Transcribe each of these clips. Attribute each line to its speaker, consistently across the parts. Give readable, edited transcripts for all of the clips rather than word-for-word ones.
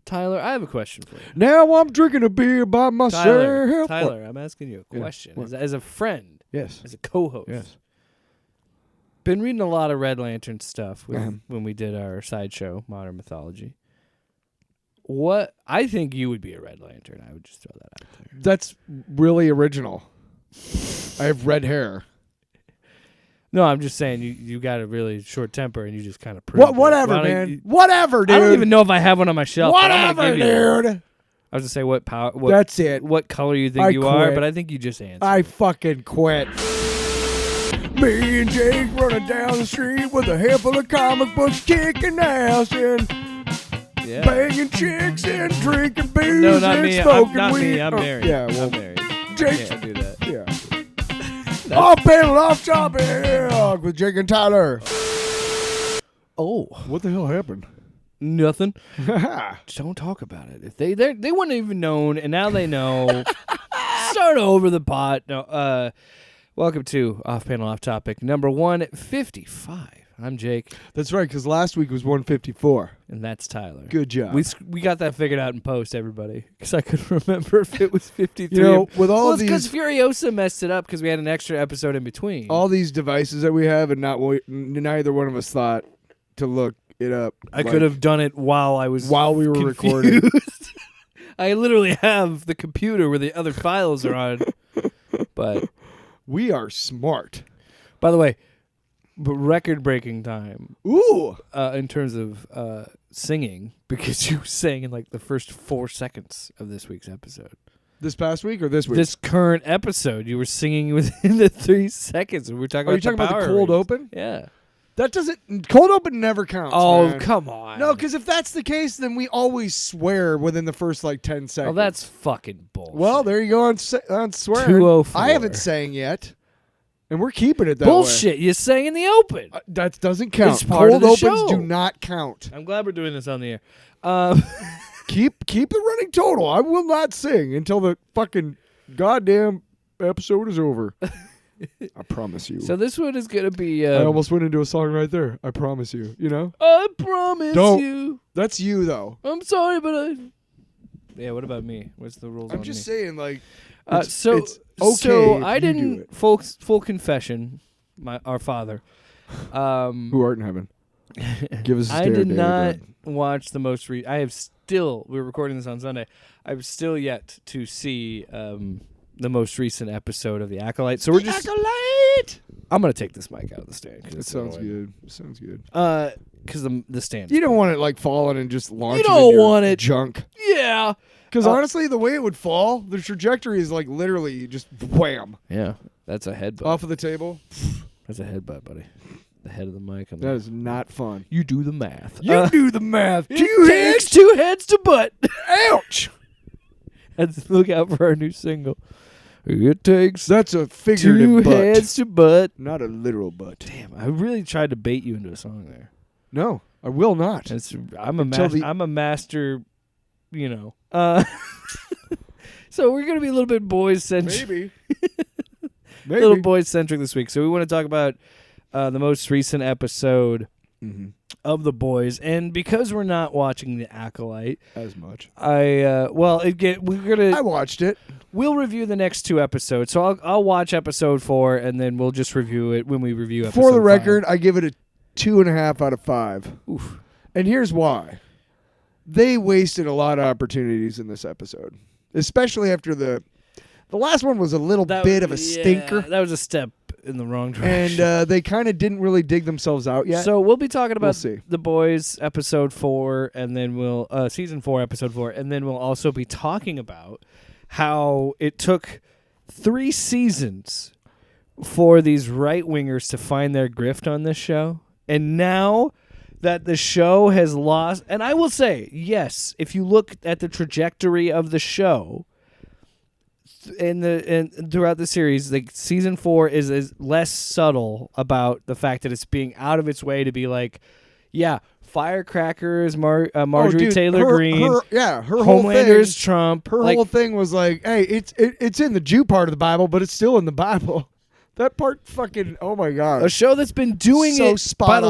Speaker 1: Tyler, I have a question for you.
Speaker 2: Now I'm drinking a beer by myself.
Speaker 1: Tyler, I'm asking you a question.
Speaker 2: Yeah.
Speaker 1: As a friend,
Speaker 2: Yes.
Speaker 1: as a co-host,
Speaker 2: Yes.
Speaker 1: been reading a lot of Red Lantern stuff when we did our sideshow, Modern Mythology. What I think you would be a Red Lantern. I would just throw that out there.
Speaker 2: That's really original. I have red hair.
Speaker 1: No, I'm just saying you got a really short temper and you just kind of proved
Speaker 2: Whatever, man. Whatever, dude.
Speaker 1: I don't even know if I have one on my shelf.
Speaker 2: Whatever, dude.
Speaker 1: I was gonna say what power.
Speaker 2: That's it.
Speaker 1: What color you think you are, but I think you just answered.
Speaker 2: I fucking quit. Me and Jake running down the street with a handful of comic books, kicking ass and banging chicks and drinking beers
Speaker 1: No, not
Speaker 2: and
Speaker 1: me.
Speaker 2: smoking
Speaker 1: Not
Speaker 2: weed.
Speaker 1: me. I'm married.
Speaker 2: Yeah, well,
Speaker 1: I'm married.
Speaker 2: Jake.
Speaker 1: Can't do that.
Speaker 2: Yeah. Off panel, off topic with Jake and Tyler.
Speaker 1: Oh,
Speaker 2: what the hell happened?
Speaker 1: Nothing. Don't talk about it. If they wouldn't have even known, and now they know. Start over the pot. No. Welcome to Off Panel, Off Topic number 155. I'm Jake.
Speaker 2: That's right, because last week was 154.
Speaker 1: And that's Tyler.
Speaker 2: Good job.
Speaker 1: We got that figured out in post, everybody, because I couldn't remember if it was 53.
Speaker 2: You know, with all of these,
Speaker 1: because Furiosa messed it up because we had an extra episode in between.
Speaker 2: All these devices that we have, and neither one of us thought to look it up.
Speaker 1: I could have done it while
Speaker 2: we were
Speaker 1: confused.
Speaker 2: recording.
Speaker 1: I literally have the computer where the other files are on, but
Speaker 2: we are smart.
Speaker 1: By the way, record-breaking time.
Speaker 2: Ooh!
Speaker 1: In terms of singing, because you sang in like the first 4 seconds of this week's episode.
Speaker 2: This past week or this week?
Speaker 1: This current episode, you were singing within the 3 seconds. We were talking.
Speaker 2: Are you talking about the cold open?
Speaker 1: Yeah.
Speaker 2: That doesn't. Cold open never counts.
Speaker 1: Oh,
Speaker 2: man.
Speaker 1: come on.
Speaker 2: No, because if that's the case, then we always swear within the first 10 seconds.
Speaker 1: Oh, that's fucking bullshit.
Speaker 2: Well, there you go on swearing.
Speaker 1: 204.
Speaker 2: I haven't sang yet. And we're keeping it that
Speaker 1: Bullshit.
Speaker 2: way.
Speaker 1: You sang in the open.
Speaker 2: That doesn't count.
Speaker 1: It's part
Speaker 2: Cold
Speaker 1: of the
Speaker 2: opens
Speaker 1: show.
Speaker 2: do not count.
Speaker 1: I'm glad we're doing this on the air.
Speaker 2: Keep the running total. I will not sing until the fucking goddamn episode is over. I promise you.
Speaker 1: So this one is going to be...
Speaker 2: I almost went into a song right there. I promise you. You know?
Speaker 1: I promise you.
Speaker 2: That's you, though.
Speaker 1: I'm sorry, but I... Yeah, what about me? What's the rules on me?
Speaker 2: I'm just saying, like...
Speaker 1: So
Speaker 2: it's okay
Speaker 1: so
Speaker 2: if
Speaker 1: I
Speaker 2: you do
Speaker 1: didn't
Speaker 2: it.
Speaker 1: full confession, our father,
Speaker 2: who art in heaven. Give us a
Speaker 1: I
Speaker 2: stare,
Speaker 1: did
Speaker 2: Daddy
Speaker 1: not
Speaker 2: God.
Speaker 1: watch the most I have still, we're recording this on Sunday, I've still yet to see the most recent episode of The Acolyte. So we're just
Speaker 2: Acolyte!
Speaker 1: I'm gonna take this mic out of the stand.
Speaker 2: That sounds good. Sounds good.
Speaker 1: Because the stand.
Speaker 2: You don't want it like falling and just launching.
Speaker 1: You don't
Speaker 2: in your
Speaker 1: want it.
Speaker 2: junk.
Speaker 1: Yeah.
Speaker 2: Because honestly, the way it would fall, the trajectory is like literally just wham
Speaker 1: Yeah. That's a headbutt.
Speaker 2: off of the table.
Speaker 1: That's a headbutt, buddy. The head of the mic.
Speaker 2: That is not fun.
Speaker 1: You do the math.
Speaker 2: You do the math.
Speaker 1: It takes 2 heads to butt.
Speaker 2: Ouch.
Speaker 1: Look out for our new single. It takes
Speaker 2: That's a
Speaker 1: 2
Speaker 2: figurative butt,
Speaker 1: heads to butt.
Speaker 2: not a literal butt.
Speaker 1: Damn, I really tried to bait you into a song there.
Speaker 2: No, I will not.
Speaker 1: I'm a master, you know. So we're gonna be a little bit boys centric.
Speaker 2: Maybe.
Speaker 1: Little boys centric this week. So we want to talk about the most recent episode of The Boys, and because we're not watching The Acolyte
Speaker 2: as much.
Speaker 1: I
Speaker 2: watched it.
Speaker 1: We'll review the next 2 episodes. So I'll watch episode 4, and then we'll just review it when we review episode 5.
Speaker 2: For the record, I give it a 2.5 out of 5.
Speaker 1: Oof.
Speaker 2: And here's why. They wasted a lot of opportunities in this episode, especially after the last one was a little bit of a stinker.
Speaker 1: That was a step in the wrong direction.
Speaker 2: And they kind of didn't really dig themselves out yet.
Speaker 1: So we'll be talking about
Speaker 2: see.
Speaker 1: The Boys episode 4, and then we'll season 4 episode 4, and then we'll also be talking about how it took 3 seasons for these right wingers to find their grift on this show, and now that the show has lost, and I will say, yes, if you look at the trajectory of the show. And throughout the series, like season 4 is less subtle about the fact that it's being out of its way to be like, yeah, firecrackers, Marjorie Taylor Greene,
Speaker 2: her
Speaker 1: Homelander's Trump.
Speaker 2: Her whole thing was like, hey, it's in the Jew part of the Bible, but it's still in the Bible. That part fucking, oh my God.
Speaker 1: A show that's been doing
Speaker 2: So
Speaker 1: it.
Speaker 2: spot
Speaker 1: By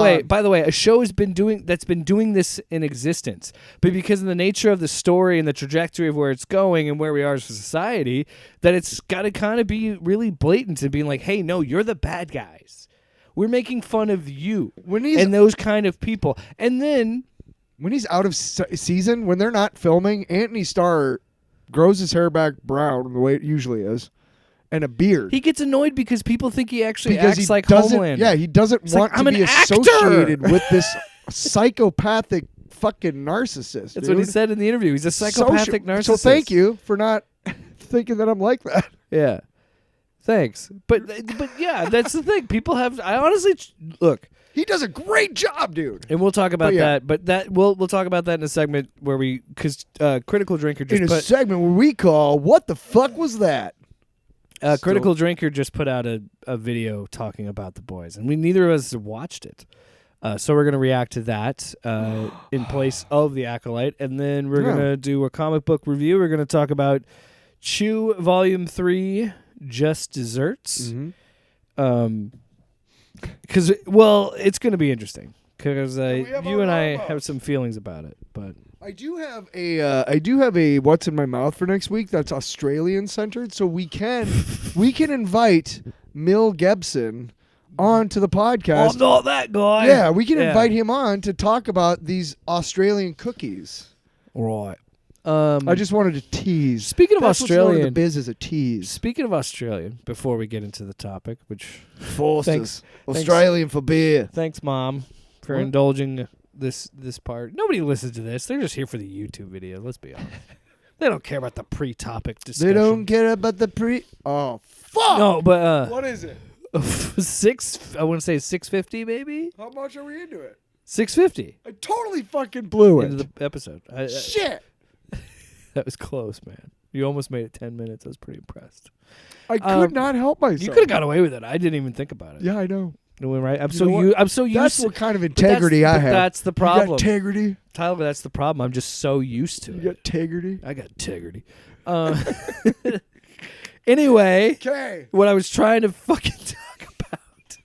Speaker 1: the
Speaker 2: on.
Speaker 1: way, a show has been doing this in existence. But because of the nature of the story and the trajectory of where it's going and where we are as a society, that it's got to kind of be really blatant and being like, hey, no, you're the bad guys. We're making fun of you and those kind of people. And then
Speaker 2: when he's out of season, when they're not filming, Anthony Starr grows his hair back brown the way it usually is, and a beard.
Speaker 1: he gets annoyed because people think he actually
Speaker 2: because
Speaker 1: acts
Speaker 2: he
Speaker 1: like
Speaker 2: doesn't,
Speaker 1: Homelander.
Speaker 2: Yeah, he doesn't want
Speaker 1: I'm
Speaker 2: to
Speaker 1: an
Speaker 2: be
Speaker 1: actor.
Speaker 2: associated with this psychopathic fucking narcissist.
Speaker 1: That's
Speaker 2: dude.
Speaker 1: what he said in the interview. He's a psychopathic narcissist.
Speaker 2: So thank you for not thinking that I'm like that.
Speaker 1: Yeah. Thanks. But yeah, that's the thing. People have. I honestly look.
Speaker 2: He does a great job, dude.
Speaker 1: And we'll talk about
Speaker 2: But yeah.
Speaker 1: that. But that we'll talk about that in a segment where because Critical Drinker just
Speaker 2: In a
Speaker 1: put
Speaker 2: segment where we call "What the fuck was that?"
Speaker 1: Critical Drinker just put out a video talking about The Boys, and neither of us have watched it. So we're gonna react to that in place of The Acolyte, and then we're gonna do a comic book review. We're gonna talk about Chew Volume 3, Just Desserts.
Speaker 2: Mm-hmm.
Speaker 1: Because it's going to be interesting. Because
Speaker 2: have
Speaker 1: you
Speaker 2: our
Speaker 1: and I
Speaker 2: Rambos.
Speaker 1: have some feelings about it, but
Speaker 2: I do have a what's in my mouth for next week that's Australian centered, so we can invite Mil Gebson onto the podcast.
Speaker 1: I'm not that guy.
Speaker 2: Yeah, we can invite him on to talk about these Australian cookies.
Speaker 1: Right.
Speaker 2: I just wanted to tease.
Speaker 1: Speaking of
Speaker 2: That's what's known in
Speaker 1: Australian,
Speaker 2: the biz as a tease.
Speaker 1: speaking of Australian, before we get into the topic, which
Speaker 2: Forces.
Speaker 1: Thanks.
Speaker 2: Australian for beer.
Speaker 1: thanks, Mom, for
Speaker 2: What?
Speaker 1: indulging this part. Nobody listens to this. They're just here for the YouTube video. Let's be honest. They don't care about the pre-topic discussion.
Speaker 2: They don't care about the Oh, fuck!
Speaker 1: No, but
Speaker 2: What is it?
Speaker 1: I want to say 650, maybe
Speaker 2: How much are we into it?
Speaker 1: 650
Speaker 2: I totally fucking blew it.
Speaker 1: into the episode.
Speaker 2: Shit!
Speaker 1: That was close, man. You almost made it 10 minutes. I was pretty impressed.
Speaker 2: I could not help myself.
Speaker 1: You could have got away with it. I didn't even think about it.
Speaker 2: Yeah, I know.
Speaker 1: You know, right? I'm
Speaker 2: You know what?
Speaker 1: I'm so used
Speaker 2: That's
Speaker 1: to
Speaker 2: what kind of
Speaker 1: but
Speaker 2: integrity I have.
Speaker 1: That's the
Speaker 2: You got
Speaker 1: problem.
Speaker 2: integrity.
Speaker 1: Tyler, that's the problem. I'm just so used to
Speaker 2: You
Speaker 1: it.
Speaker 2: got integrity.
Speaker 1: I got integrity. Anyway,
Speaker 2: Okay.
Speaker 1: what I was trying to fucking talk about.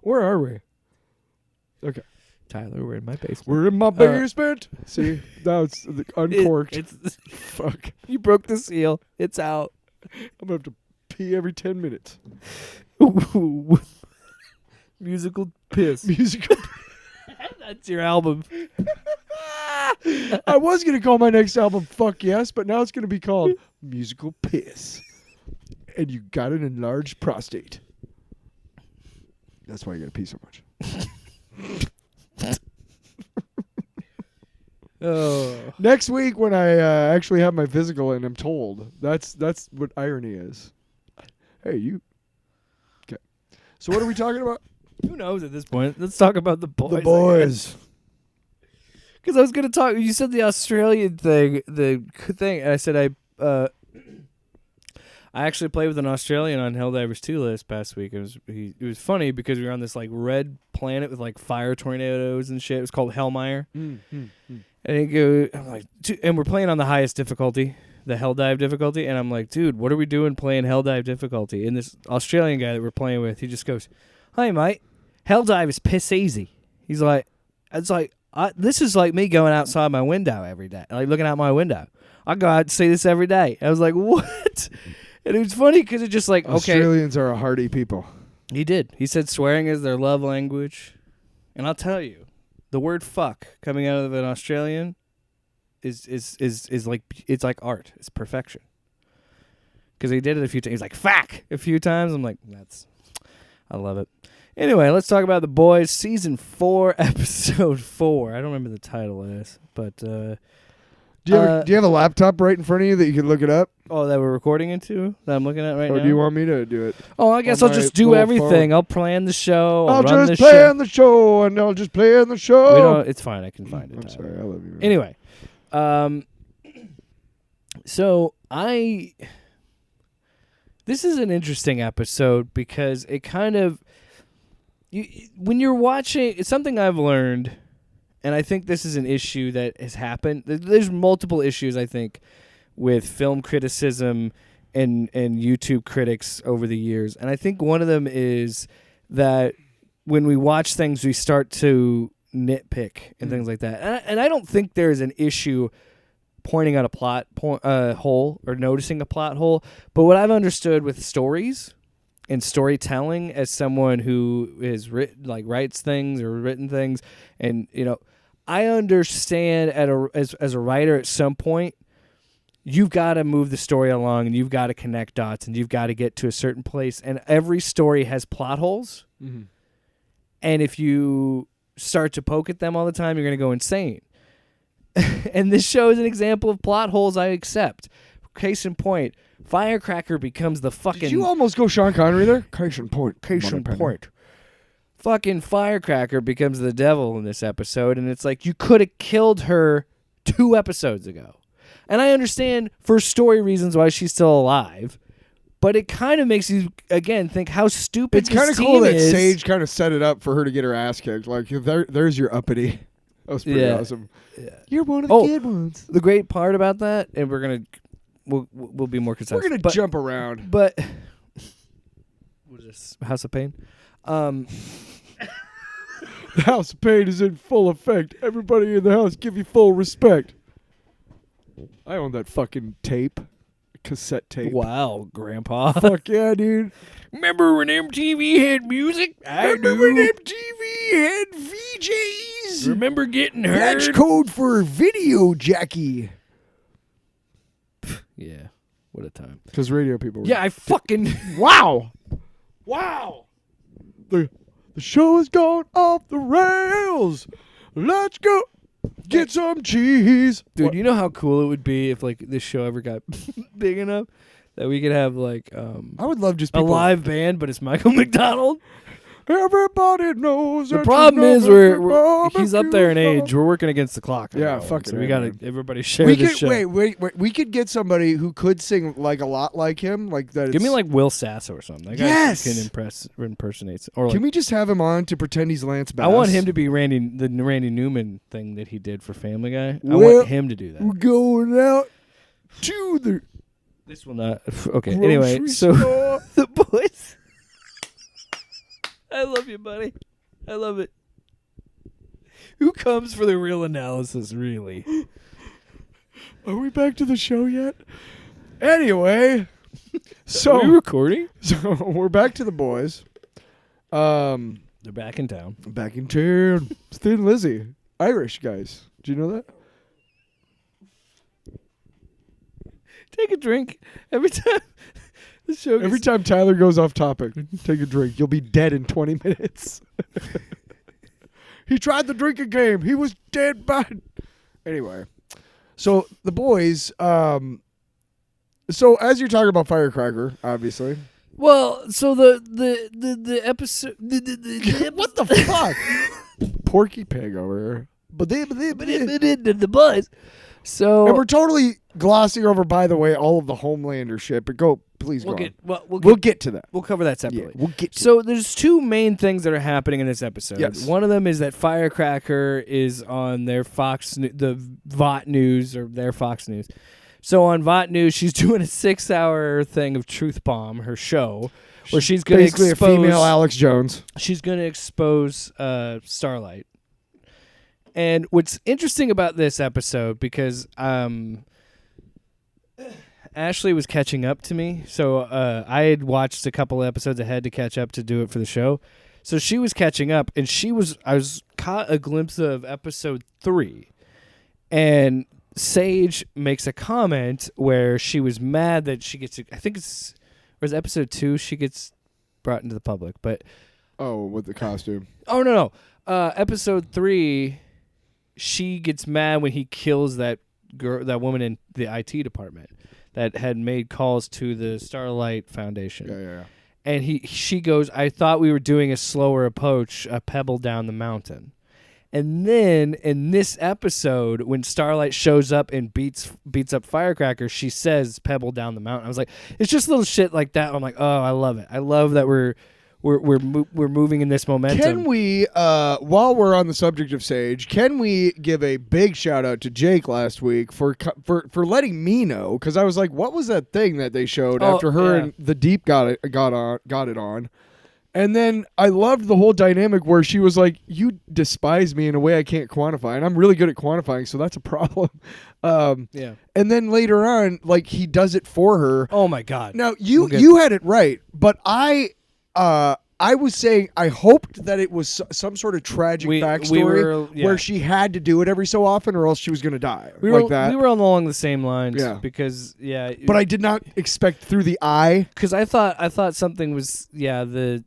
Speaker 2: Where are we? Okay.
Speaker 1: Tyler, we're in my basement.
Speaker 2: We're in my basement. See, now it's uncorked.
Speaker 1: It's
Speaker 2: Fuck.
Speaker 1: you broke the seal. It's out.
Speaker 2: I'm gonna have to pee every 10 minutes.
Speaker 1: Musical piss.
Speaker 2: Musical.
Speaker 1: That's your album.
Speaker 2: I was gonna call my next album "Fuck Yes," but now it's gonna be called "Musical Piss." And you got an enlarged prostate. That's why you gotta pee so much.
Speaker 1: Oh.
Speaker 2: Next week, when I actually have my physical and I'm told, that's what irony is. Hey, you. Okay. So what are we talking about?
Speaker 1: Who knows at this point? Let's talk about the boys.
Speaker 2: The boys.
Speaker 1: Because I was going to talk. You said the Australian thing, and I said I actually played with an Australian on Helldivers 2 this past week. It was funny because we were on this like red planet with like fire tornadoes and shit. It was called Hellmire. And I'm like, and we're playing on the highest difficulty, the Helldive difficulty, and I'm like, dude, what are we doing playing Helldive difficulty? And this Australian guy that we're playing with, he just goes, "Hey mate, Helldive is piss easy." He's like, it's like this is like me going outside my window every day, like looking out my window. I go out and see this every day. I was like, what? And it was funny because it's just like, okay.
Speaker 2: Australians are a hardy people.
Speaker 1: He did. He said swearing is their love language. And I'll tell you, the word fuck coming out of an Australian is like, it's like art. It's perfection. Because he did it a few times. He's like, fuck, a few times. I'm like, I love it. Anyway, let's talk about The Boys, Season 4, Episode 4. I don't remember the title of this, but...
Speaker 2: Do you have a laptop right in front of you that you can look it up?
Speaker 1: Oh, that we're recording into? That I'm looking at right now?
Speaker 2: Or do you want me to do it?
Speaker 1: Oh, I guess
Speaker 2: on
Speaker 1: I'll
Speaker 2: my
Speaker 1: just do
Speaker 2: little
Speaker 1: everything.
Speaker 2: phone?
Speaker 1: I'll plan the show. I'll
Speaker 2: I'll
Speaker 1: run
Speaker 2: just
Speaker 1: the
Speaker 2: play
Speaker 1: show.
Speaker 2: on the show, and I'll just play on the show.
Speaker 1: It's fine. I can find it.
Speaker 2: I'm
Speaker 1: Tyler.
Speaker 2: sorry. I love you. Man.
Speaker 1: Anyway, so this is an interesting episode because it kind of, when you're watching, it's something I've learned, and I think this is an issue that has happened. There's multiple issues, I think, with film criticism and YouTube critics over the years, and I think one of them is that when we watch things, we start to nitpick and things like that. And I don't think there's an issue pointing out a plot hole or noticing a plot hole. But what I've understood with stories and storytelling, as someone who is writes things or written things, and I understand as a writer at some point, you've got to move the story along and you've got to connect dots and you've got to get to a certain place. And every story has plot holes. Mm-hmm. And if you start to poke at them all the time, you're going to go insane. And this show is an example of plot holes I accept. Case in point, Firecracker becomes the fucking...
Speaker 2: Did you almost go Sean Connery there? Case in point.
Speaker 1: Fucking Firecracker becomes the devil in this episode, and it's like you could have killed her 2 episodes ago. And I understand for story reasons why she's still alive, but it kind of makes you, again, think how stupid
Speaker 2: it's kind of cool that Sage kind of set it up for her to get her ass kicked. Like, there's your uppity. That was pretty awesome. Yeah. You're one of the good ones.
Speaker 1: The great part about that, and we'll be more concise.
Speaker 2: We're gonna jump around.
Speaker 1: But what is this? House of Pain?
Speaker 2: The House of Pain is in full effect. Everybody in the house, give you full respect. I own that fucking tape. Cassette tape.
Speaker 1: Wow, Grandpa.
Speaker 2: Fuck yeah, dude.
Speaker 1: Remember when MTV had music?
Speaker 2: Remember when MTV had VJs?
Speaker 1: Remember getting heard?
Speaker 2: That's code for video, Jackie.
Speaker 1: Yeah, what a time.
Speaker 2: Because radio people were...
Speaker 1: Yeah, I fucking...
Speaker 2: Wow. The show has gone off the rails. Let's go. Get some cheese.
Speaker 1: Dude, what? You know how cool it would be if this show ever got big enough that we could have
Speaker 2: I would love just
Speaker 1: a live band, but it's Michael McDonald.
Speaker 2: Everybody knows.
Speaker 1: The problem is he's up there in age. We're working against the clock.
Speaker 2: Yeah, fuck it.
Speaker 1: So we gotta everybody share this show.
Speaker 2: Wait. We could get somebody who could sing a lot like him, like that.
Speaker 1: Give me Will Sasso or something. That guy can impersonate. Or
Speaker 2: can we just have him on to pretend he's Lance Bass?
Speaker 1: I want him to be the Randy Newman thing that he did for Family Guy. I want him to do that.
Speaker 2: We're going out to the.
Speaker 1: This will not. Okay. Anyway, so the boys. I love you, buddy. I love it. Who comes for the real analysis, really?
Speaker 2: Are we back to the show yet? Anyway, so
Speaker 1: are we recording?
Speaker 2: So we're back to the boys.
Speaker 1: They're back in town.
Speaker 2: Back in town. Thin Lizzy, Irish guys. Do you know that?
Speaker 1: Take a drink every time.
Speaker 2: Every time Tyler goes off topic, take a drink. You'll be dead in 20 minutes. He tried the drinking game. He was dead by... Anyway. So, the boys... so, as you're talking about Firecracker, obviously...
Speaker 1: Well, so the episode...
Speaker 2: What the fuck? Porky Pig over here.
Speaker 1: The boys. So...
Speaker 2: And we're totally glossing over, by the way, all of the Homelander shit, but please go on. We'll get to that.
Speaker 1: We'll cover that separately.
Speaker 2: Yeah, we'll get
Speaker 1: to there's 2 main things that are happening in this episode.
Speaker 2: Yes.
Speaker 1: One of them is that Firecracker is on their the VOT News, or their Fox News. So on VOT News, she's doing a 6-hour thing of Truth Bomb, her show, where she's going to expose...
Speaker 2: Basically a female Alex Jones.
Speaker 1: She's going to expose Starlight. And what's interesting about this episode, because Ashley was catching up to me, so I had watched a couple episodes ahead to catch up to do it for the show. So she was catching up, and I was caught a glimpse of episode 3, and Sage makes a comment where she was mad that she gets, I think it's episode 2, she gets brought into the public, but
Speaker 2: with the costume.
Speaker 1: Oh no, episode 3. She gets mad when he kills that woman in the IT department that had made calls to the Starlight Foundation.
Speaker 2: Yeah.
Speaker 1: And she goes, I thought we were doing a slower approach, a pebble down the mountain. And then in this episode, when Starlight shows up and beats up Firecracker, she says pebble down the mountain. I was like, it's just little shit like that. I'm like, oh, I love it. I love that we're we're moving in this momentum.
Speaker 2: Can we, while we're on the subject of Sage, can we give a big shout out to Jake last week for letting me know, because I was like, what was that thing that they showed after her and the Deep got it on? And then I loved the whole dynamic where she was like, you despise me in a way I can't quantify. And I'm really good at quantifying, so that's a problem.
Speaker 1: Yeah.
Speaker 2: And then later on, like, he does it for her.
Speaker 1: Oh, my God.
Speaker 2: Now, you had it right, but I was saying I hoped that it was some sort of tragic backstory where she had to do it every so often or else she was going to die.
Speaker 1: We were along the same lines because,
Speaker 2: But I did not expect through the eye.
Speaker 1: Because I thought something was, my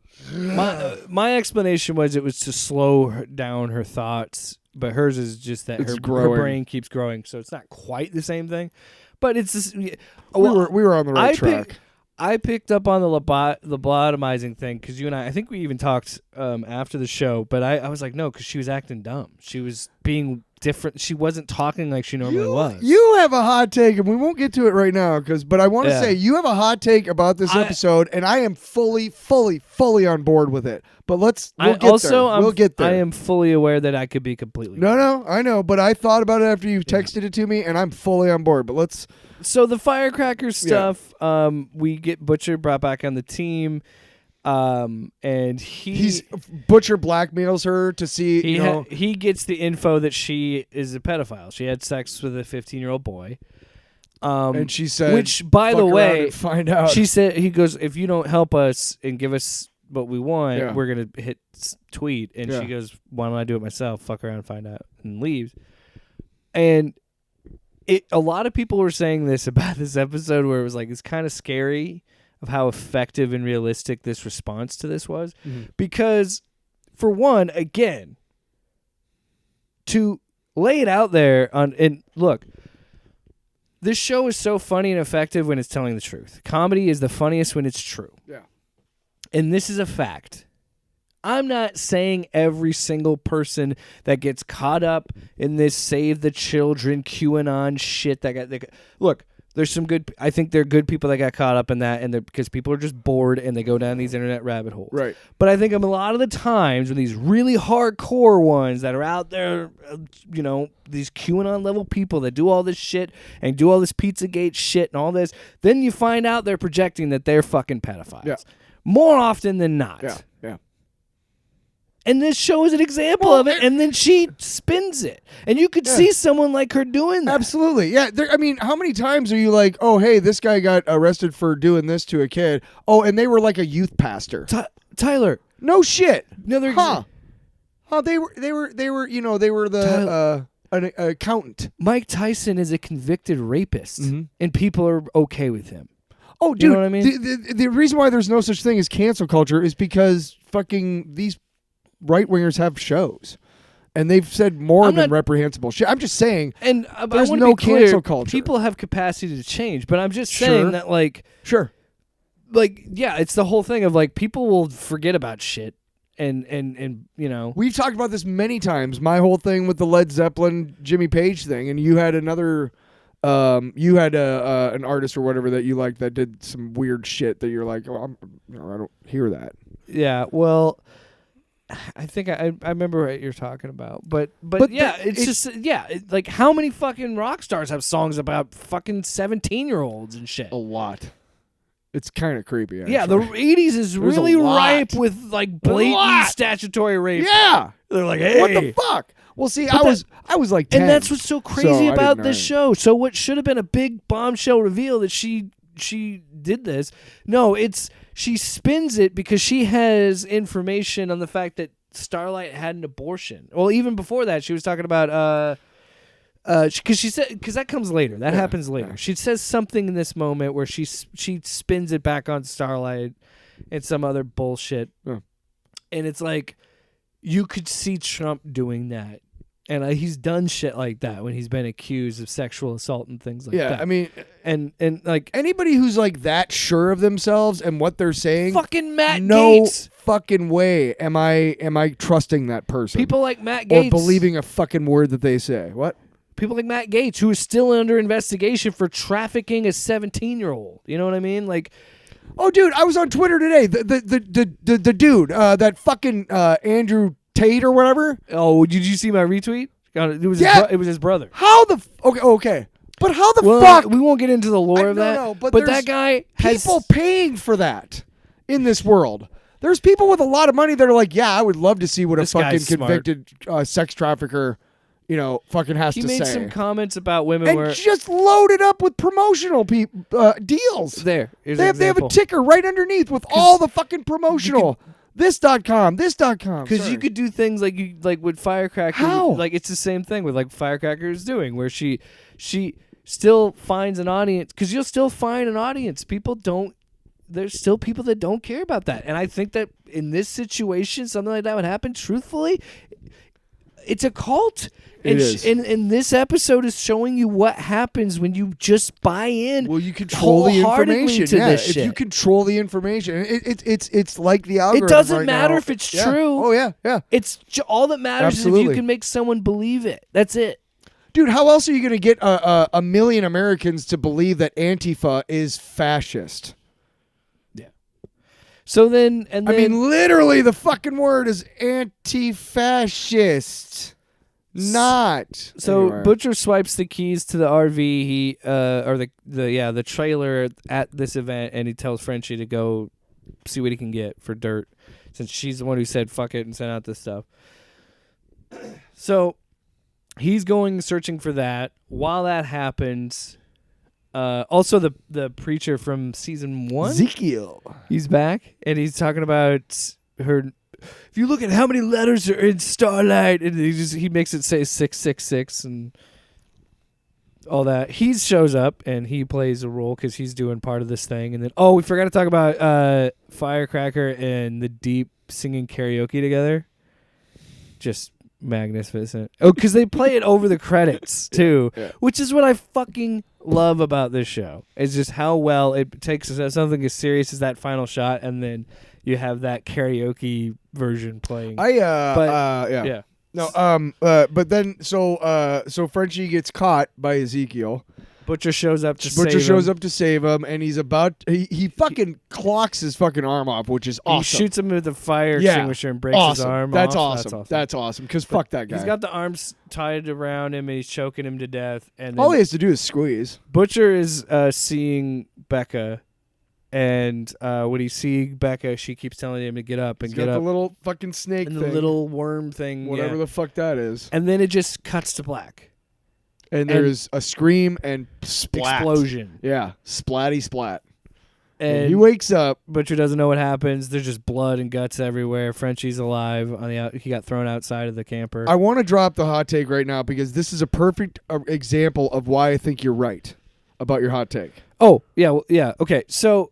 Speaker 1: explanation was it was to slow down her thoughts, but hers is just that her brain keeps growing, so it's not quite the same thing. But it's just,
Speaker 2: we were on the right track.
Speaker 1: I picked up on the lobotomizing thing because you and I think we even talked after the show, but I was like, no, because she was acting dumb. She was being different. She wasn't talking like she normally was.
Speaker 2: You have a hot take, and we won't get to it right now, but I want to say you have a hot take about this episode, and I am fully on board with it. But we'll get there.
Speaker 1: I am fully aware that I could be completely wrong.
Speaker 2: No, I know, but I thought about it after you texted it to me, and I'm fully on board. But let's.
Speaker 1: So the firecracker stuff, we get Butcher brought back on the team, and
Speaker 2: Butcher blackmails her to see.
Speaker 1: He gets the info that she is a pedophile. She had sex with a 15-year-old boy,
Speaker 2: and she said,
Speaker 1: which by the way,
Speaker 2: find out.
Speaker 1: He goes, if you don't help us and give us what we want, we're gonna hit tweet. And she goes, why don't I do it myself? Fuck around, find out, and leaves. And a lot of people were saying this about this episode where it was like, it's kind of scary of how effective and realistic this response to this was. Mm-hmm. Because, for one, again, to lay it out there and look, this show is so funny and effective when it's telling the truth. Comedy is the funniest when it's true.
Speaker 2: Yeah.
Speaker 1: And this is a fact. I'm not saying every single person that gets caught up in this save the children QAnon shit look, there's some good. I think there are good people that got caught up in that, and because people are just bored and they go down these internet rabbit holes.
Speaker 2: Right.
Speaker 1: But I think a lot of the times when these really hardcore ones that are out there, these QAnon level people that do all this shit and do all this Pizzagate shit and all this, then you find out they're projecting that they're fucking pedophiles.
Speaker 2: Yeah.
Speaker 1: More often than not.
Speaker 2: Yeah.
Speaker 1: And this show is an example of it, and then she spins it. And you could see someone like her doing that.
Speaker 2: Absolutely. Yeah. How many times are you like, oh, hey, this guy got arrested for doing this to a kid. Oh, and they were like a youth pastor.
Speaker 1: Tyler.
Speaker 2: No shit.
Speaker 1: Huh.
Speaker 2: They were the an accountant.
Speaker 1: Mike Tyson is a convicted rapist, and people are okay with him.
Speaker 2: Oh, dude.
Speaker 1: You know what I mean?
Speaker 2: The reason why there's no such thing as cancel culture is because fucking these right-wingers have shows, and they've said more than reprehensible shit. I'm just saying,
Speaker 1: and
Speaker 2: there's no cancel culture.
Speaker 1: People have capacity to change, but I'm just saying that, it's the whole thing of, like, people will forget about shit, and
Speaker 2: We've talked about this many times, my whole thing with the Led Zeppelin, Jimmy Page thing, and you had another... you had an artist or whatever that you liked that did some weird shit that you're like, I don't hear that.
Speaker 1: Yeah, well... I think I remember what you're talking about, but like, how many fucking rock stars have songs about fucking 17-year-olds and shit?
Speaker 2: A lot. It's kind of creepy. Actually.
Speaker 1: Yeah, the 80s is really ripe with like blatant statutory rape.
Speaker 2: Yeah,
Speaker 1: they're like, hey,
Speaker 2: what the fuck? Well, see, I was like 10,
Speaker 1: and that's what's so crazy about this show. So what should have been a big bombshell reveal that she did this? No, she spins it because she has information on the fact that Starlight had an abortion. Well, even before that, she was talking about because that comes later. That happens later. Yeah. She says something in this moment where she spins it back on Starlight and some other bullshit, and it's like you could see Trump doing that. And he's done shit like that when he's been accused of sexual assault and things like that.
Speaker 2: Yeah, I mean...
Speaker 1: And like...
Speaker 2: Anybody who's like that sure of themselves and what they're saying...
Speaker 1: Fucking Matt Gaetz!
Speaker 2: No fucking way am I trusting that person.
Speaker 1: People like Matt Gaetz...
Speaker 2: Or believing a fucking word that they say. What?
Speaker 1: People like Matt Gaetz, who is still under investigation for trafficking a 17-year-old. You know what I mean? Like...
Speaker 2: Oh, dude, I was on Twitter today. The dude, that fucking Andrew Tate or whatever.
Speaker 1: Oh, did you see my retweet? It was it was his brother.
Speaker 2: How the okay. But how the
Speaker 1: Well,
Speaker 2: fuck?
Speaker 1: we won't get into the lore of that.
Speaker 2: No, but
Speaker 1: that guy has
Speaker 2: people paying for that in this world. There's people with a lot of money that are like, yeah, I would love to see what
Speaker 1: This
Speaker 2: a fucking
Speaker 1: guy's smart.
Speaker 2: convicted sex trafficker, fucking has
Speaker 1: He
Speaker 2: to
Speaker 1: made
Speaker 2: say.
Speaker 1: some comments about women
Speaker 2: And
Speaker 1: where
Speaker 2: just loaded up with promotional deals.
Speaker 1: there. Here's
Speaker 2: They
Speaker 1: an
Speaker 2: have a ticker right underneath with all the fucking promotional. This.com.
Speaker 1: Because you could do things like with Firecracker.
Speaker 2: How?
Speaker 1: Like it's the same thing with like Firecracker is doing, where she still finds an audience. Because you'll still find an audience. There's still people that don't care about that. And I think that in this situation, something like that would happen. Truthfully, it's a cult.
Speaker 2: It is.
Speaker 1: And this episode is showing you what happens when you just buy in.
Speaker 2: Well, you control the
Speaker 1: wholeheartedly
Speaker 2: information.
Speaker 1: to
Speaker 2: Yeah,
Speaker 1: this
Speaker 2: if
Speaker 1: shit.
Speaker 2: you control the information, it's like the algorithm.
Speaker 1: It doesn't
Speaker 2: right
Speaker 1: matter
Speaker 2: now.
Speaker 1: if it's
Speaker 2: Yeah.
Speaker 1: true.
Speaker 2: Oh yeah.
Speaker 1: It's all that matters is if
Speaker 2: Absolutely.
Speaker 1: you can make someone believe it. That's it.
Speaker 2: Dude, how else are you going to get a million Americans to believe that Antifa is fascist?
Speaker 1: So then,
Speaker 2: I mean, literally, the fucking word is anti-fascist. Not.
Speaker 1: So
Speaker 2: Anyway.
Speaker 1: Butcher swipes the keys to the RV, or the trailer at this event, and he tells Frenchie to go see what he can get for dirt, since she's the one who said fuck it and sent out this stuff. So he's going searching for that. While that happens, also the preacher from season 1,
Speaker 2: Ezekiel.
Speaker 1: he's back, and he's talking about her. If you look at how many letters are in Starlight, and he makes it say 666 and all that. He shows up and he plays a role because he's doing part of this thing. And then we forgot to talk about Firecracker and the Deep singing karaoke together. Just magnificent. Oh, because they play it over the credits too, which is what I fucking love about this show. It's just how well it takes something as serious as that final shot, and then you have that karaoke version playing.
Speaker 2: Yeah. No, but then so Frenchie gets caught by Ezekiel.
Speaker 1: Butcher shows up to
Speaker 2: Butcher
Speaker 1: save
Speaker 2: shows
Speaker 1: him.
Speaker 2: up to save him, and he's he fucking clocks his fucking arm off, which is awesome.
Speaker 1: He shoots him with a fire extinguisher and breaks his arm
Speaker 2: That's
Speaker 1: off.
Speaker 2: awesome. That's awesome. Because fuck that guy.
Speaker 1: He's got the arms tied around him and he's choking him to death. And
Speaker 2: All
Speaker 1: then
Speaker 2: he has to do is squeeze.
Speaker 1: Butcher is seeing Becca, and when he's seeing Becca, she keeps telling him to get up and
Speaker 2: He's
Speaker 1: get
Speaker 2: got
Speaker 1: up.
Speaker 2: the little fucking snake
Speaker 1: and
Speaker 2: thing.
Speaker 1: the little worm thing.
Speaker 2: Whatever the fuck that is.
Speaker 1: And then it just cuts to black.
Speaker 2: And there's a scream and splat.
Speaker 1: Explosion.
Speaker 2: Yeah. Splatty splat.
Speaker 1: And
Speaker 2: he wakes up.
Speaker 1: Butcher doesn't know what happens. There's just blood and guts everywhere. Frenchie's alive. He got thrown outside of the camper.
Speaker 2: I want to drop the hot take right now because this is a perfect example of why I think you're right about your hot take.
Speaker 1: Oh, yeah. Okay. So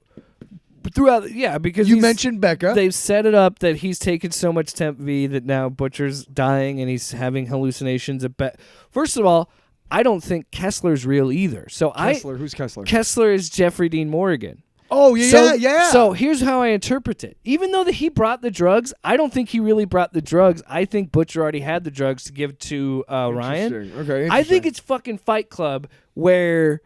Speaker 1: throughout, because
Speaker 2: you mentioned Becca.
Speaker 1: They've set it up that he's taken so much Temp V that now Butcher's dying and he's having hallucinations. First of all, I don't think Kessler's real either. So
Speaker 2: Kessler, who's Kessler?
Speaker 1: Kessler is Jeffrey Dean Morgan.
Speaker 2: Oh, yeah, yeah.
Speaker 1: So here's how I interpret it. Even though that he brought the drugs, I don't think he really brought the drugs. I think Butcher already had the drugs to give to Ryan.
Speaker 2: Okay,
Speaker 1: I think it's fucking Fight Club where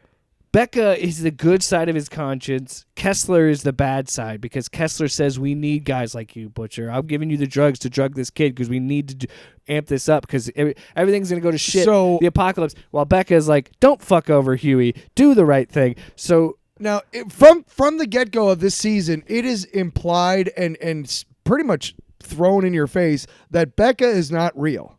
Speaker 1: Becca is the good side of his conscience. Kessler is the bad side because Kessler says we need guys like you, Butcher. I'm giving you the drugs to drug this kid because we need to amp this up because everything's going to go to shit.
Speaker 2: So,
Speaker 1: the apocalypse. While Becca is like, don't fuck over Huey. Do the right thing. So
Speaker 2: now, from the get-go of this season, it is implied and pretty much thrown in your face that Becca is not real.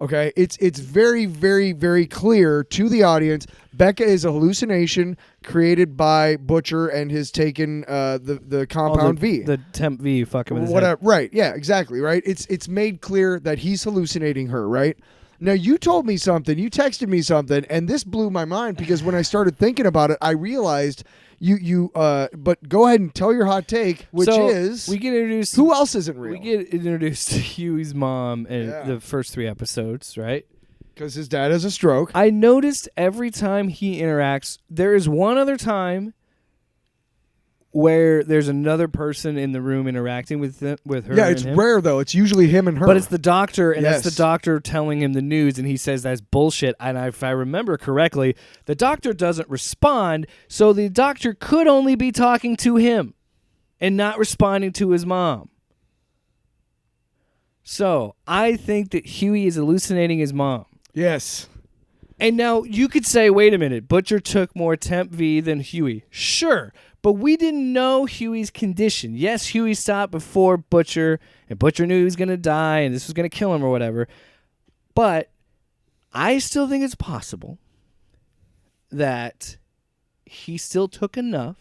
Speaker 2: Okay, it's very, very, very clear to the audience. Becca is a hallucination created by Butcher and has taken the compound V,
Speaker 1: the Temp V, fucking with his
Speaker 2: whatever.
Speaker 1: head.
Speaker 2: Right? Yeah, exactly. Right. It's made clear that he's hallucinating her. Right. Now you told me something. You texted me something, and this blew my mind because when I started thinking about it, I realized you. But go ahead and tell your hot take, which is
Speaker 1: we get introduced.
Speaker 2: Who else isn't real?
Speaker 1: We get introduced to Huey's mom in the first 3 episodes, right?
Speaker 2: Because his dad has a stroke.
Speaker 1: I noticed every time he interacts, there is one other time where there's another person in the room interacting with her.
Speaker 2: Yeah, it's
Speaker 1: and him.
Speaker 2: rare though. It's usually him and her.
Speaker 1: But it's the doctor, and that's
Speaker 2: Yes.
Speaker 1: the doctor telling him the news, and he says that's bullshit. And if I remember correctly, the doctor doesn't respond, so the doctor could only be talking to him. and not responding to his mom. So I think that Huey is hallucinating his mom.
Speaker 2: Yes.
Speaker 1: And now you could say, wait a minute, Butcher took more Temp V than Huey. Sure, but we didn't know Huey's condition. Yes, Huey stopped before Butcher, and Butcher knew he was going to die, and this was going to kill him or whatever. But I still think it's possible that he still took enough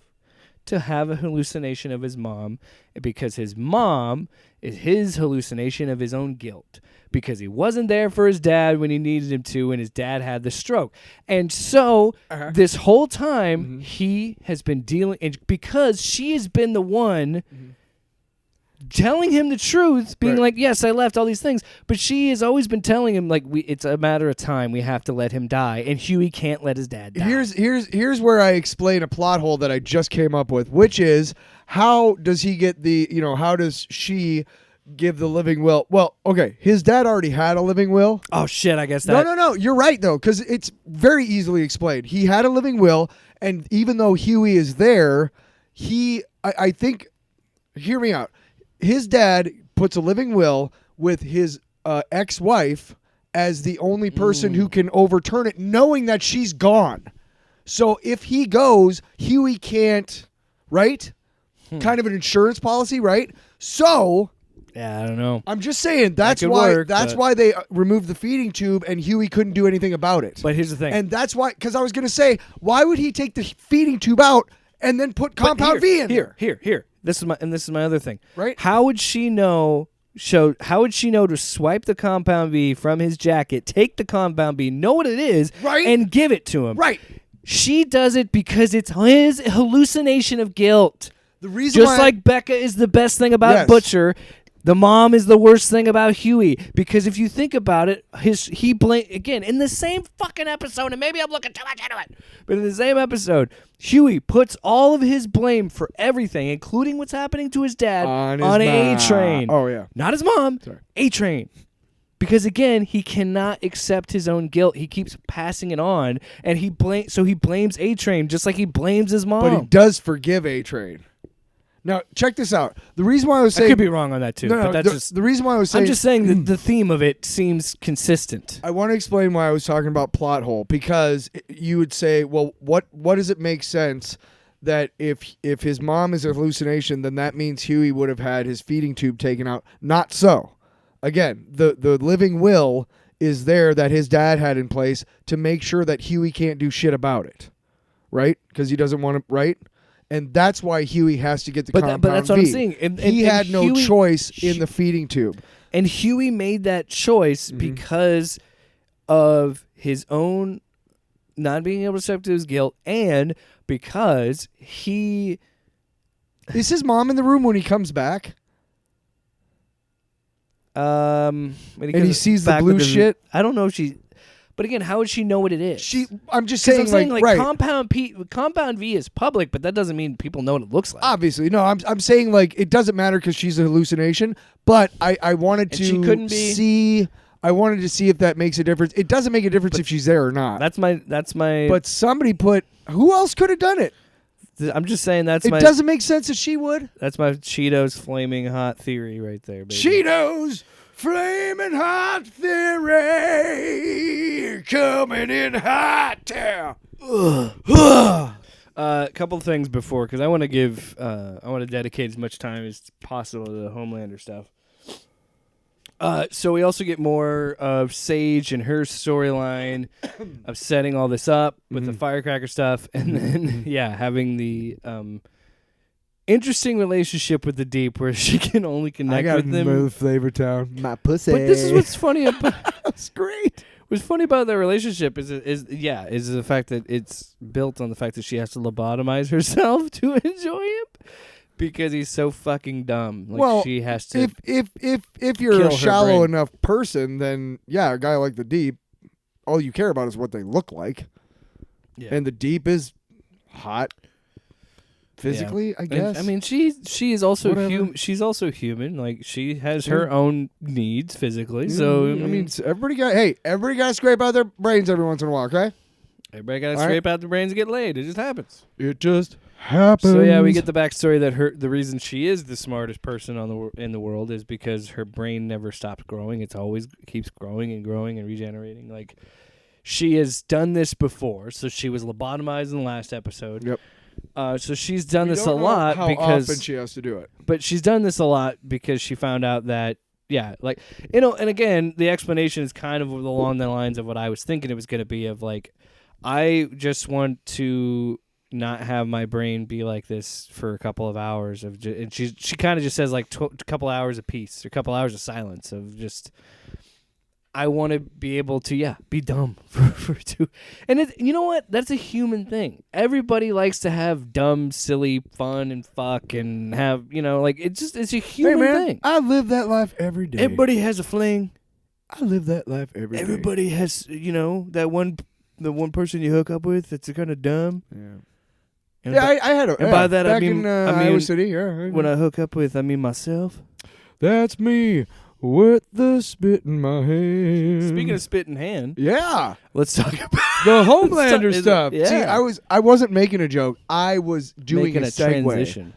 Speaker 1: to have a hallucination of his mom, because his mom is his hallucination of his own guilt, because he wasn't there for his dad when he needed him to, and his dad had the stroke. And so this whole time he has been dealing, and because she has been the one telling him the truth, being like, yes, I left all these things, but she has always been telling him, like, it's a matter of time, we have to let him die, and Huey can't let his dad die.
Speaker 2: Here's where I explain a plot hole that I just came up with, which is, how does he get how does she give the living will? Well, okay, his dad already had a living will.
Speaker 1: Oh shit, I guess that.
Speaker 2: No, you're right though, because it's very easily explained. He had a living will, and even though Huey is there, I think, hear me out. His dad puts a living will with his ex-wife as the only person who can overturn it, knowing that she's gone. So if he goes, Huey can't, right? Kind of an insurance policy, right? So
Speaker 1: yeah, I don't know.
Speaker 2: I'm just saying that's why they removed the feeding tube, and Huey couldn't do anything about it.
Speaker 1: But here's the thing.
Speaker 2: And that's why, because I was going to say, why would he take the feeding tube out and then put Compound V in there?
Speaker 1: Here. This is my other thing.
Speaker 2: Right?
Speaker 1: How would she know to swipe the Compound V from his jacket, take the Compound V, know what it is,
Speaker 2: right,
Speaker 1: and give it to him?
Speaker 2: Right.
Speaker 1: She does it because it's his hallucination of guilt.
Speaker 2: The reason
Speaker 1: Just like Becca is the best thing about Butcher, the mom is the worst thing about Huey. Because if you think about it, again, in the same fucking episode, and maybe I'm looking too much into it, but in the same episode, Huey puts all of his blame for everything, including what's happening to his dad, on A-Train.
Speaker 2: Oh, yeah.
Speaker 1: Not his mom, A-Train. Because again, he cannot accept his own guilt. He keeps passing it on, and he blames A-Train just like he blames his mom.
Speaker 2: But he does forgive A-Train. Now, check this out. The reason why I was saying...
Speaker 1: I could be wrong on that, too. But that's just...
Speaker 2: The reason why I was saying...
Speaker 1: I'm just saying that the theme of it seems consistent.
Speaker 2: I want to explain why I was talking about plot hole, because you would say, well, what does it make sense that if his mom is a hallucination, then that means Huey would have had his feeding tube taken out? Not so. Again, the living will is there that his dad had in place to make sure that Huey can't do shit about it. Right? Because he doesn't want to... Right? And that's why Huey has to get the Compound
Speaker 1: But that's what
Speaker 2: V.
Speaker 1: I'm saying. And
Speaker 2: he had no
Speaker 1: Huey,
Speaker 2: choice in the feeding tube.
Speaker 1: And Huey made that choice because of his own not being able to accept his guilt, and because he...
Speaker 2: Is his mom in the room when he comes back?
Speaker 1: And
Speaker 2: he sees the blue shit?
Speaker 1: I don't know if she... But again, how would she know what it is?
Speaker 2: I'm just saying, right.
Speaker 1: Compound V is public, but that doesn't mean people know what it looks like.
Speaker 2: Obviously, no. I'm saying, like, it doesn't matter because she's a hallucination. But I wanted to see. I wanted to see if that makes a difference. It doesn't make a difference if she's there or not.
Speaker 1: That's my.
Speaker 2: But somebody put. Who else could have done it?
Speaker 1: I'm just saying it
Speaker 2: doesn't make sense that she would.
Speaker 1: That's my Cheetos flaming hot theory right there, baby.
Speaker 2: Cheetos. Flaming hot theory coming in hot town.
Speaker 1: A couple things before, because I want to dedicate as much time as possible to the Homelander stuff. So we also get more of Sage and her storyline of setting all this up with the firecracker stuff, and then having the interesting relationship with the Deep, where she can only connect with them.
Speaker 2: Move Flavor Town, my pussy.
Speaker 1: But this is what's funny about.
Speaker 2: That's great.
Speaker 1: What's funny about their relationship is the fact that it's built on the fact that she has to lobotomize herself to enjoy him, because he's so fucking dumb. She has to.
Speaker 2: If you're a shallow enough person, then a guy like the Deep, all you care about is what they look like. Yeah. And the Deep is hot. Physically, I guess.
Speaker 1: I mean, she is also human. She's also human. Like, she has her own needs physically. So
Speaker 2: I mean, everybody got to scrape out their brains every once in a while. Okay.
Speaker 1: Everybody got to scrape out their brains and get laid. It just happens.
Speaker 2: It just happens.
Speaker 1: So yeah, we get the backstory that the reason she is the smartest person in the world is because her brain never stops growing. It's always keeps growing and growing and regenerating. Like, she has done this before. So she was lobotomized in the last episode.
Speaker 2: Yep.
Speaker 1: So she's done
Speaker 2: We
Speaker 1: this
Speaker 2: don't
Speaker 1: a
Speaker 2: know
Speaker 1: lot
Speaker 2: how
Speaker 1: because
Speaker 2: often she has to do it.
Speaker 1: But she's done this a lot because she found out that, yeah, like, you know, and again, the explanation is kind of along the lines of what I was thinking it was going to be of, like, I just want to not have my brain be like this for a couple of hours of, and she kind of just says, like, a couple hours of peace, or a couple hours of silence of just, I want to be able to, be dumb for two. And you know what? That's a human thing. Everybody likes to have dumb, silly fun and fuck and have, you know, like, it's a human thing.
Speaker 2: I live that life every day.
Speaker 1: Everybody has a fling.
Speaker 2: I live that life every day.
Speaker 1: Everybody has, you know, the one person you hook up with that's kind of dumb.
Speaker 2: Yeah.
Speaker 1: And
Speaker 2: I had a.
Speaker 1: and by that
Speaker 2: back
Speaker 1: I mean,
Speaker 2: in Iowa City. Yeah.
Speaker 1: when I hook up with, I mean myself.
Speaker 2: That's me with the spit in my hand.
Speaker 1: Speaking of spit in hand,
Speaker 2: yeah,
Speaker 1: let's talk about
Speaker 2: the Homelander stuff.
Speaker 1: Yeah.
Speaker 2: See, I wasn't making a joke. I was doing
Speaker 1: making
Speaker 2: a
Speaker 1: a
Speaker 2: segue.
Speaker 1: transition.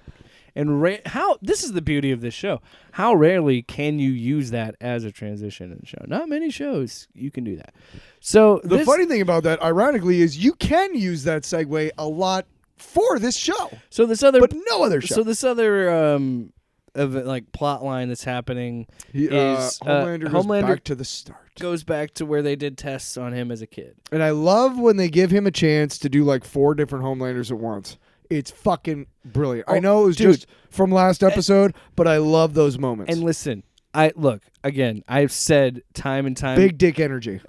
Speaker 1: And how this is the beauty of this show. How rarely can you use that as a transition in the show? Not many shows you can do that. So
Speaker 2: The funny thing about that, ironically, is you can use that segue a lot for this show,
Speaker 1: so this other,
Speaker 2: but no other show.
Speaker 1: so this other of like plot line that's happening is
Speaker 2: Homelander goes back to the start.
Speaker 1: Goes back to where they did tests on him as a kid.
Speaker 2: And I love when they give him a chance to do like 4 different Homelanders at once. It's fucking brilliant. I know it was just from last episode, but I love those moments.
Speaker 1: And listen, I've said time and time,
Speaker 2: big dick energy.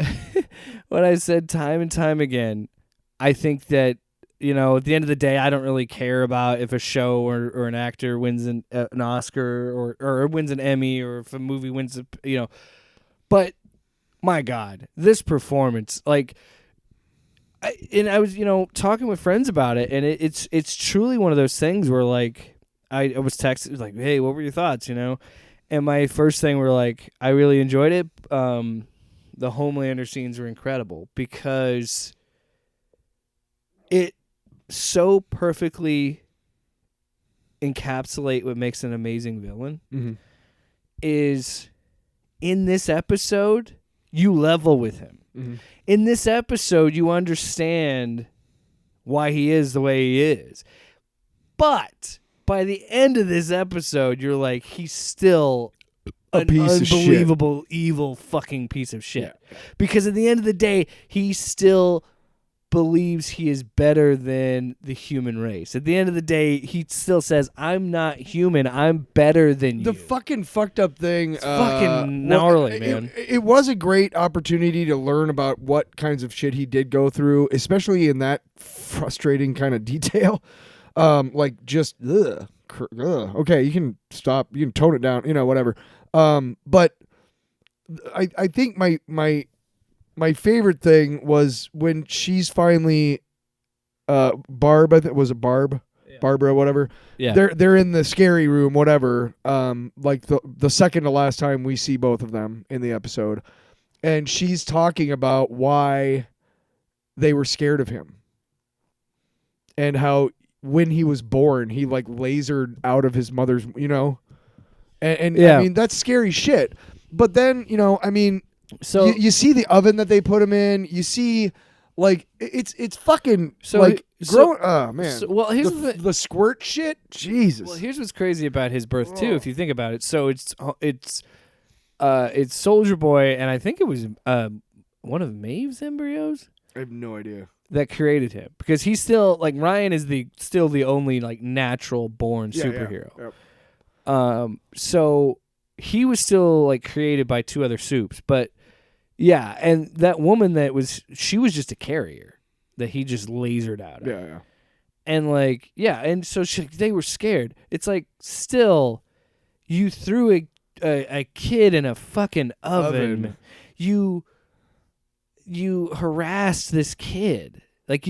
Speaker 1: what I said time and time again, I think that, you know, at the end of the day, I don't really care about if a show or an actor wins an Oscar or wins an Emmy, or if a movie wins but my God, this performance, like, I was, you know, talking with friends about it, and it's truly one of those things where, like, I was texted, like, hey, what were your thoughts, you know? And my first thing were like, I really enjoyed it. The Homelander scenes were incredible because it so perfectly encapsulate what makes an amazing villain.
Speaker 2: Mm-hmm.
Speaker 1: Is in this episode, you level with him.
Speaker 2: Mm-hmm.
Speaker 1: In this episode, you understand why he is the way he is. But by the end of this episode, you're like, he's still
Speaker 2: a piece of shit.
Speaker 1: Unbelievable, evil fucking piece of shit. Yeah. Because at the end of the day, he still believes he is better than the human race. At the end of the day, he still says, I'm not human. I'm better than you.
Speaker 2: The fucking fucked up thing.
Speaker 1: It's fucking gnarly, man.
Speaker 2: It was a great opportunity to learn about what kinds of shit he did go through, especially in that frustrating kind of detail. Like just, okay, you can stop. You can tone it down, whatever. But I think my favorite thing was when she's finally Barb, I think was it Barb? Yeah. Barbara, whatever.
Speaker 1: Yeah.
Speaker 2: They're in the scary room, whatever. Like the second to last time we see both of them in the episode. And she's talking about why they were scared of him. And how when he was born, he like lasered out of his mother's, And
Speaker 1: yeah.
Speaker 2: I mean, that's scary shit. But then, I mean,
Speaker 1: so
Speaker 2: you see the oven that they put him in. You see, like it's fucking oh man.
Speaker 1: So, well, here's
Speaker 2: the squirt shit. Jesus.
Speaker 1: Well, here's what's crazy about his birth too, if you think about it. So it's Soldier Boy, and I think it was one of Maeve's embryos.
Speaker 2: I have no idea.
Speaker 1: That created him, because he's still like Ryan is still the only like natural born superhero.
Speaker 2: Yeah. Yep.
Speaker 1: So he was still like created by 2 other supes, but. Yeah, and that woman she was just a carrier that he just lasered out of.
Speaker 2: Yeah.
Speaker 1: And like, and so they were scared. It's like, still, you threw a kid in a fucking oven. You harassed this kid. Like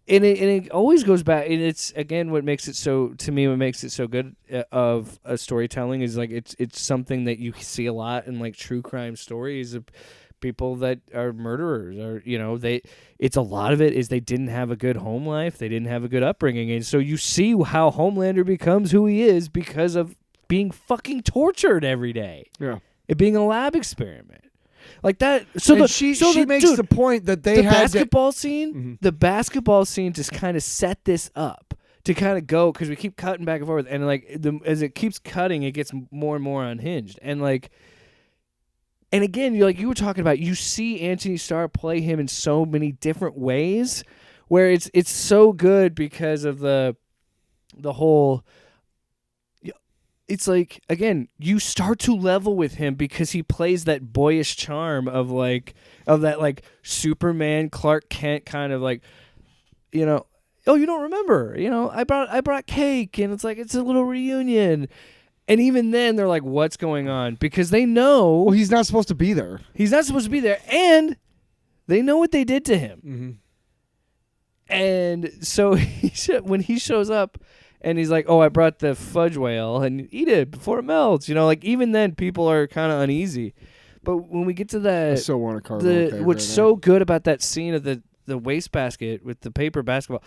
Speaker 1: and it always goes back, and it's again what makes it so good of a storytelling is like it's something that you see a lot in like true crime stories of people that are murderers, or it's a lot of it is they didn't have a good home life, they didn't have a good upbringing, and so you see how Homelander becomes who he is because of being fucking tortured every day.
Speaker 2: Yeah,
Speaker 1: it being a lab experiment like that. So
Speaker 2: she makes the point that
Speaker 1: the basketball scene, the basketball scene just kind of set this up to kind of go, because we keep cutting back and forth, and as it keeps cutting, it gets more and more unhinged, and And again, you were talking about, you see Anthony Starr play him in so many different ways, where it's so good because of the whole. It's like, again, you start to level with him because he plays that boyish charm of that Superman Clark Kent kind of oh, you don't remember, I brought cake, and it's a little reunion. And even then, they're like, what's going on? Because they know...
Speaker 2: Well, he's not supposed to be there.
Speaker 1: He's not supposed to be there. And they know what they did to him.
Speaker 2: Mm-hmm.
Speaker 1: And so when he shows up and he's like, oh, I brought the fudge whale, and eat it before it melts. Even then, people are kind of uneasy. But when we get to that...
Speaker 2: I still want a cardboard
Speaker 1: what's so good about that scene of the wastebasket with the paper basketball...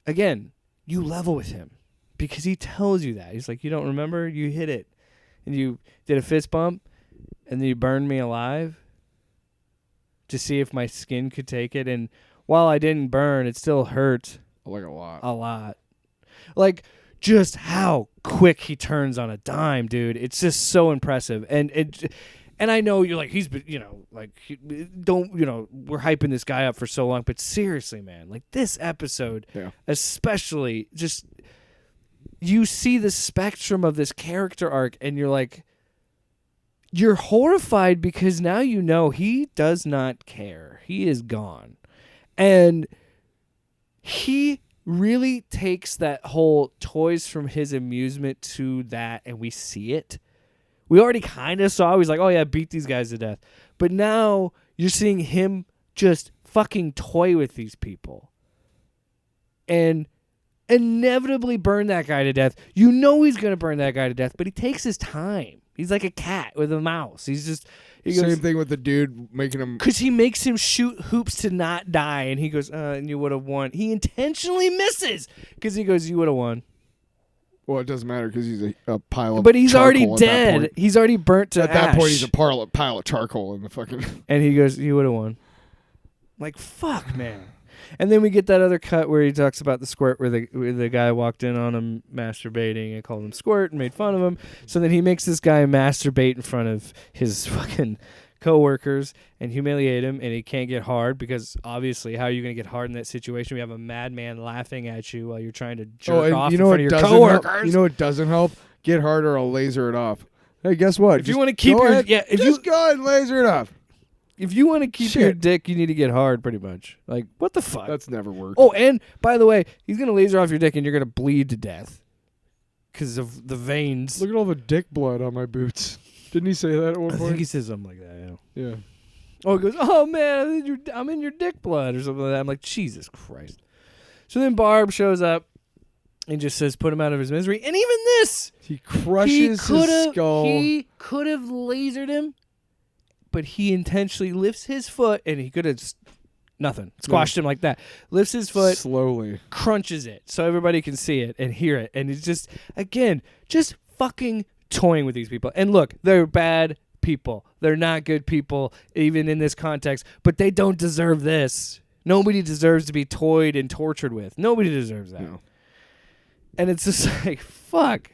Speaker 1: Again, you level with him. Because he tells you that. He's like, you don't remember? You hit it. And you did a fist bump. And then you burned me alive. To see if my skin could take it. And while I didn't burn, it still hurt.
Speaker 2: Like a lot.
Speaker 1: A lot. Just how quick he turns on a dime, dude. It's just so impressive. And I know you're like, we're hyping this guy up for so long. But seriously, man. This episode, especially, just... You see the spectrum of this character arc, and you're horrified because now he does not care. He is gone. And he really takes that whole toys from his amusement to that, and we see it. We already kind of saw, he's like, oh yeah, beat these guys to death. But now you're seeing him just fucking toy with these people. And... inevitably burn that guy to death. He's going to burn that guy to death, but he takes his time. He's like a cat with a mouse.
Speaker 2: Same thing with the dude making him...
Speaker 1: Because he makes him shoot hoops to not die, and he goes, and you would have won. He intentionally misses because he goes, you would have won.
Speaker 2: Well, it doesn't matter because he's a pile of
Speaker 1: But he's already dead. He's already burnt to ash.
Speaker 2: At that point, he's a pile of charcoal in the fucking...
Speaker 1: And he goes, you would have won. Fuck, man. And then we get that other cut where he talks about the squirt where the guy walked in on him masturbating and called him squirt and made fun of him. So then he makes this guy masturbate in front of his fucking coworkers and humiliate him, and he can't get hard because obviously how are you going to get hard in that situation? We have a madman laughing at you while you're trying to jerk off in front of your coworkers.
Speaker 2: You know what doesn't help? Get hard or I'll laser it off. Hey, guess what?
Speaker 1: If you want to keep your... Yeah,
Speaker 2: just go ahead and laser it off.
Speaker 1: If you want to keep your dick, you need to get hard, pretty much. What the fuck?
Speaker 2: That's never worked.
Speaker 1: Oh, and by the way, he's going to laser off your dick and you're going to bleed to death because of the veins.
Speaker 2: Look at all the dick blood on my boots. Didn't he say that at one point?
Speaker 1: I think he says something like that,
Speaker 2: yeah.
Speaker 1: Oh, he goes, oh, man, I'm in your dick blood or something like that. I'm like, Jesus Christ. So then Barb shows up and just says, put him out of his misery. And even this.
Speaker 2: He crushes his skull.
Speaker 1: He could have lasered him. But he intentionally lifts his foot, and he could have squashed him like that. Lifts his foot,
Speaker 2: slowly
Speaker 1: crunches it so everybody can see it and hear it. And it's just, again, just fucking toying with these people. And look, they're bad people. They're not good people, even in this context. But they don't deserve this. Nobody deserves to be toyed and tortured with. Nobody deserves that. No. And it's just like, fuck.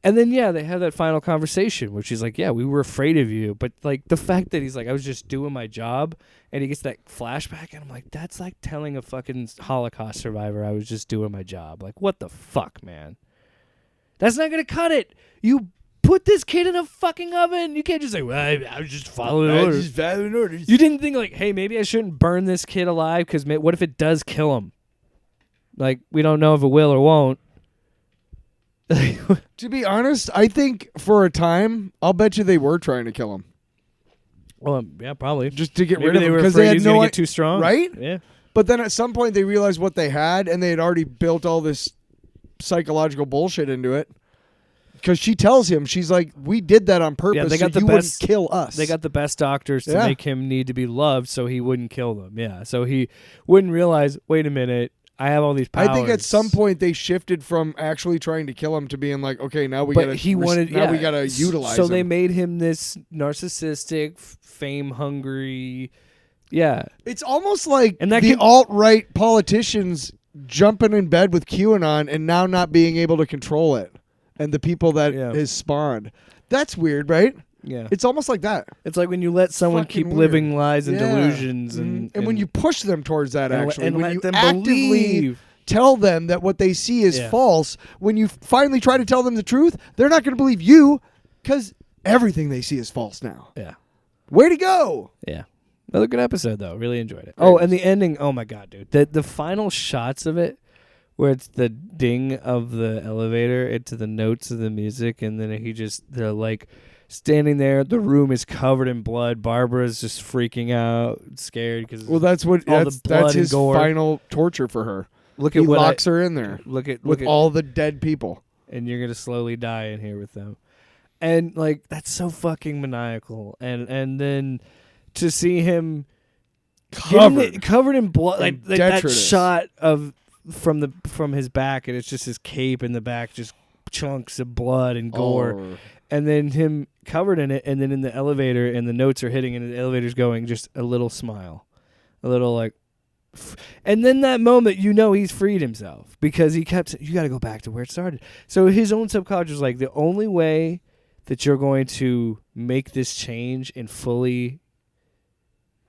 Speaker 1: And then, they have that final conversation, which is like, we were afraid of you. But, the fact that he's like, I was just doing my job, and he gets that flashback, and I'm like, that's like telling a fucking Holocaust survivor I was just doing my job. What the fuck, man? That's not going to cut it. You put this kid in a fucking oven. You can't just say, well, I was just following orders. You didn't think, hey, maybe I shouldn't burn this kid alive, because what if it does kill him? We don't know if it will or won't.
Speaker 2: To be honest, I think for a time, I'll bet you they were trying to kill him.
Speaker 1: Well, yeah, probably.
Speaker 2: Just to get rid of him because they had
Speaker 1: get too strong,
Speaker 2: right?
Speaker 1: Yeah.
Speaker 2: But then at some point they realized what they had, and they had already built all this psychological bullshit into it. because she tells him, she's like, we did that on purpose
Speaker 1: they got
Speaker 2: so
Speaker 1: the
Speaker 2: you
Speaker 1: best-
Speaker 2: wouldn't kill us.
Speaker 1: They got the best doctors to
Speaker 2: Yeah.
Speaker 1: make him need to be loved so he wouldn't kill them. Yeah, so he wouldn't realize, wait a minute, I have all these powers.
Speaker 2: I think at some point they shifted from actually trying to kill him to being like, okay, now we
Speaker 1: but
Speaker 2: gotta
Speaker 1: he wanted,
Speaker 2: now
Speaker 1: yeah.
Speaker 2: we gotta utilize
Speaker 1: So
Speaker 2: him.
Speaker 1: they made him this narcissistic, fame-hungry, yeah.
Speaker 2: It's almost like
Speaker 1: And that
Speaker 2: the
Speaker 1: can-
Speaker 2: alt-right politicians jumping in bed with QAnon and now not being able to control it, and the people that
Speaker 1: Yeah.
Speaker 2: is spawned. That's weird, right?
Speaker 1: Yeah.
Speaker 2: It's almost like that.
Speaker 1: It's like when you let someone
Speaker 2: Fucking
Speaker 1: keep living
Speaker 2: weird.
Speaker 1: lies and
Speaker 2: Yeah.
Speaker 1: delusions
Speaker 2: Mhm. And when you push them towards that,
Speaker 1: and,
Speaker 2: actually,
Speaker 1: and
Speaker 2: when
Speaker 1: let
Speaker 2: you
Speaker 1: them
Speaker 2: actively
Speaker 1: believe.
Speaker 2: tell them that what they see is
Speaker 1: Yeah.
Speaker 2: false, when you finally try to tell them the truth, they're not going to believe you because everything they see is false now.
Speaker 1: Yeah.
Speaker 2: Way to go!
Speaker 1: Yeah. Another good episode though. Really enjoyed it.
Speaker 2: Great
Speaker 1: Oh, and the ending, oh my god, dude. The final shots of it where it's the ding of the elevator into the notes of the music, and then they're like standing there, the room is covered in blood. Barbara's just freaking out, scared because
Speaker 2: Well, that's what
Speaker 1: all the
Speaker 2: that's
Speaker 1: blood and
Speaker 2: his
Speaker 1: gore.
Speaker 2: final torture for her.
Speaker 1: look
Speaker 2: He
Speaker 1: at what
Speaker 2: locks her in there
Speaker 1: look at
Speaker 2: with all the dead people.
Speaker 1: and you're gonna slowly die in here with them. And like that's so fucking maniacal. And then to see him covered in blood, like that
Speaker 2: detritus.
Speaker 1: shot of from his back, and it's just his cape in the back, just chunks of blood and gore,
Speaker 2: Oh.
Speaker 1: and then him covered in it, and then in the elevator, and the notes are hitting, and the elevator's going, just a little smile, a little like. And then that moment, he's freed himself because he kept saying, you got to go back to where it started. So his own subconscious was like, the only way that you're going to make this change and fully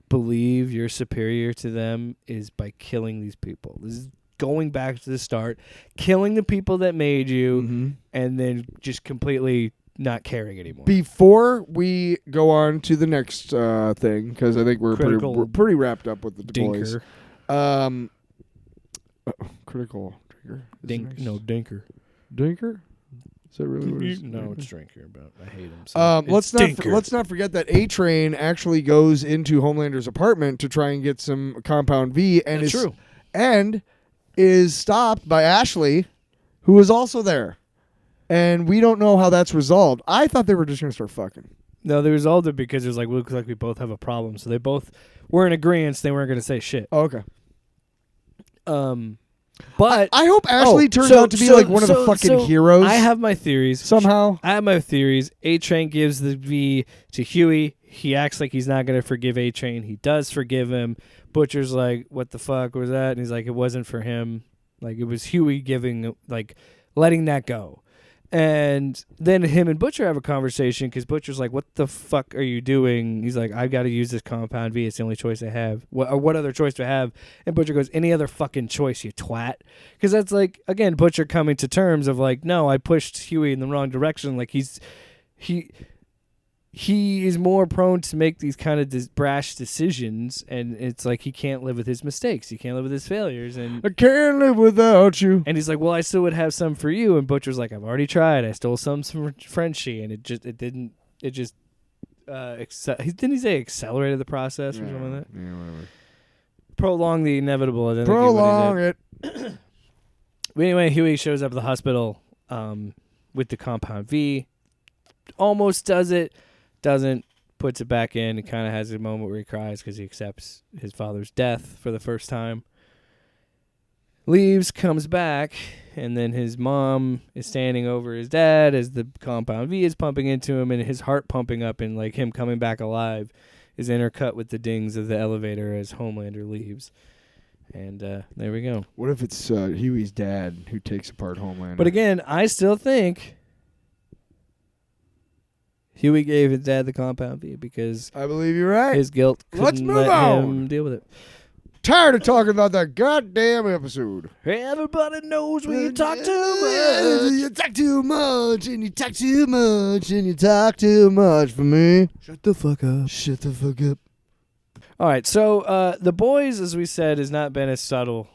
Speaker 1: believe you're superior to them is by killing these people. This is going back to the start, killing the people that made you,
Speaker 2: Mhm.
Speaker 1: and then just completely not caring anymore.
Speaker 2: Before we go on to the next thing, because I think we're pretty wrapped up with the boys.
Speaker 1: Dinker.
Speaker 2: Critical trigger.
Speaker 1: Dinker.
Speaker 2: Dinker. Is that really what it is?
Speaker 1: No, it's Drinker, but I hate him. So
Speaker 2: Let's not forget that A-Train actually goes into Homelander's apartment to try and get some Compound V, and
Speaker 1: That's true.
Speaker 2: and is stopped by Ashley, who is also there, and we don't know how that's resolved. I thought they were just gonna start fucking.
Speaker 1: No, they resolved it because it was like, looks like we both have a problem. So they both were in agreement. They weren't going to say shit.
Speaker 2: Oh, okay.
Speaker 1: But
Speaker 2: I hope Ashley turns out to be like one of the fucking heroes.
Speaker 1: I have my theories.
Speaker 2: somehow.
Speaker 1: I have my theories. A-Train gives the V to Huey. He acts like he's not going to forgive A-Train. He does forgive him. Butcher's like, what the fuck was that? And he's like, it wasn't for him. Like, it was Huey letting that go. And then him and Butcher have a conversation because Butcher's like, what the fuck are you doing? He's like, I've got to use this Compound V. It's the only choice I have. What other choice do I have? And Butcher goes, any other fucking choice, you twat. Because that's like, again, Butcher coming to terms of like, no, I pushed Huey in the wrong direction. Like he is more prone to make these kind of brash decisions, and it's like he can't live with his mistakes. He can't live with his failures. And
Speaker 2: I can't live without you.
Speaker 1: he's like, well, I still would have some for you. And Butcher's like, I've already tried. I stole some from Frenchie, and didn't he say accelerated the process or something like that?
Speaker 2: Yeah, whatever.
Speaker 1: Prolong the inevitable. I think
Speaker 2: Prolong it.
Speaker 1: But anyway, Huey shows up at the hospital with the Compound V. Almost does it. Doesn't. Puts it back in. He kind of has a moment where he cries because he accepts his father's death for the first time. Leaves, comes back, and then his mom is standing over his dad as the Compound V is pumping into him, and his heart pumping up, and like him coming back alive is intercut with the dings of the elevator as Homelander leaves. And there we go.
Speaker 2: What if it's Huey's dad who takes apart Homelander?
Speaker 1: But again, I still think Huey gave his dad the Compound V because
Speaker 2: I believe you're right.
Speaker 1: his guilt
Speaker 2: Let's
Speaker 1: couldn't
Speaker 2: move
Speaker 1: let
Speaker 2: on.
Speaker 1: him deal with it.
Speaker 2: Tired of talking about that goddamn episode.
Speaker 1: Everybody knows when you talk too much.
Speaker 2: You talk too much, and you talk too much, and you talk too much for me.
Speaker 1: Shut the fuck up.
Speaker 2: Shut the fuck up.
Speaker 1: All right, so The Boys, as we said, has not been as subtle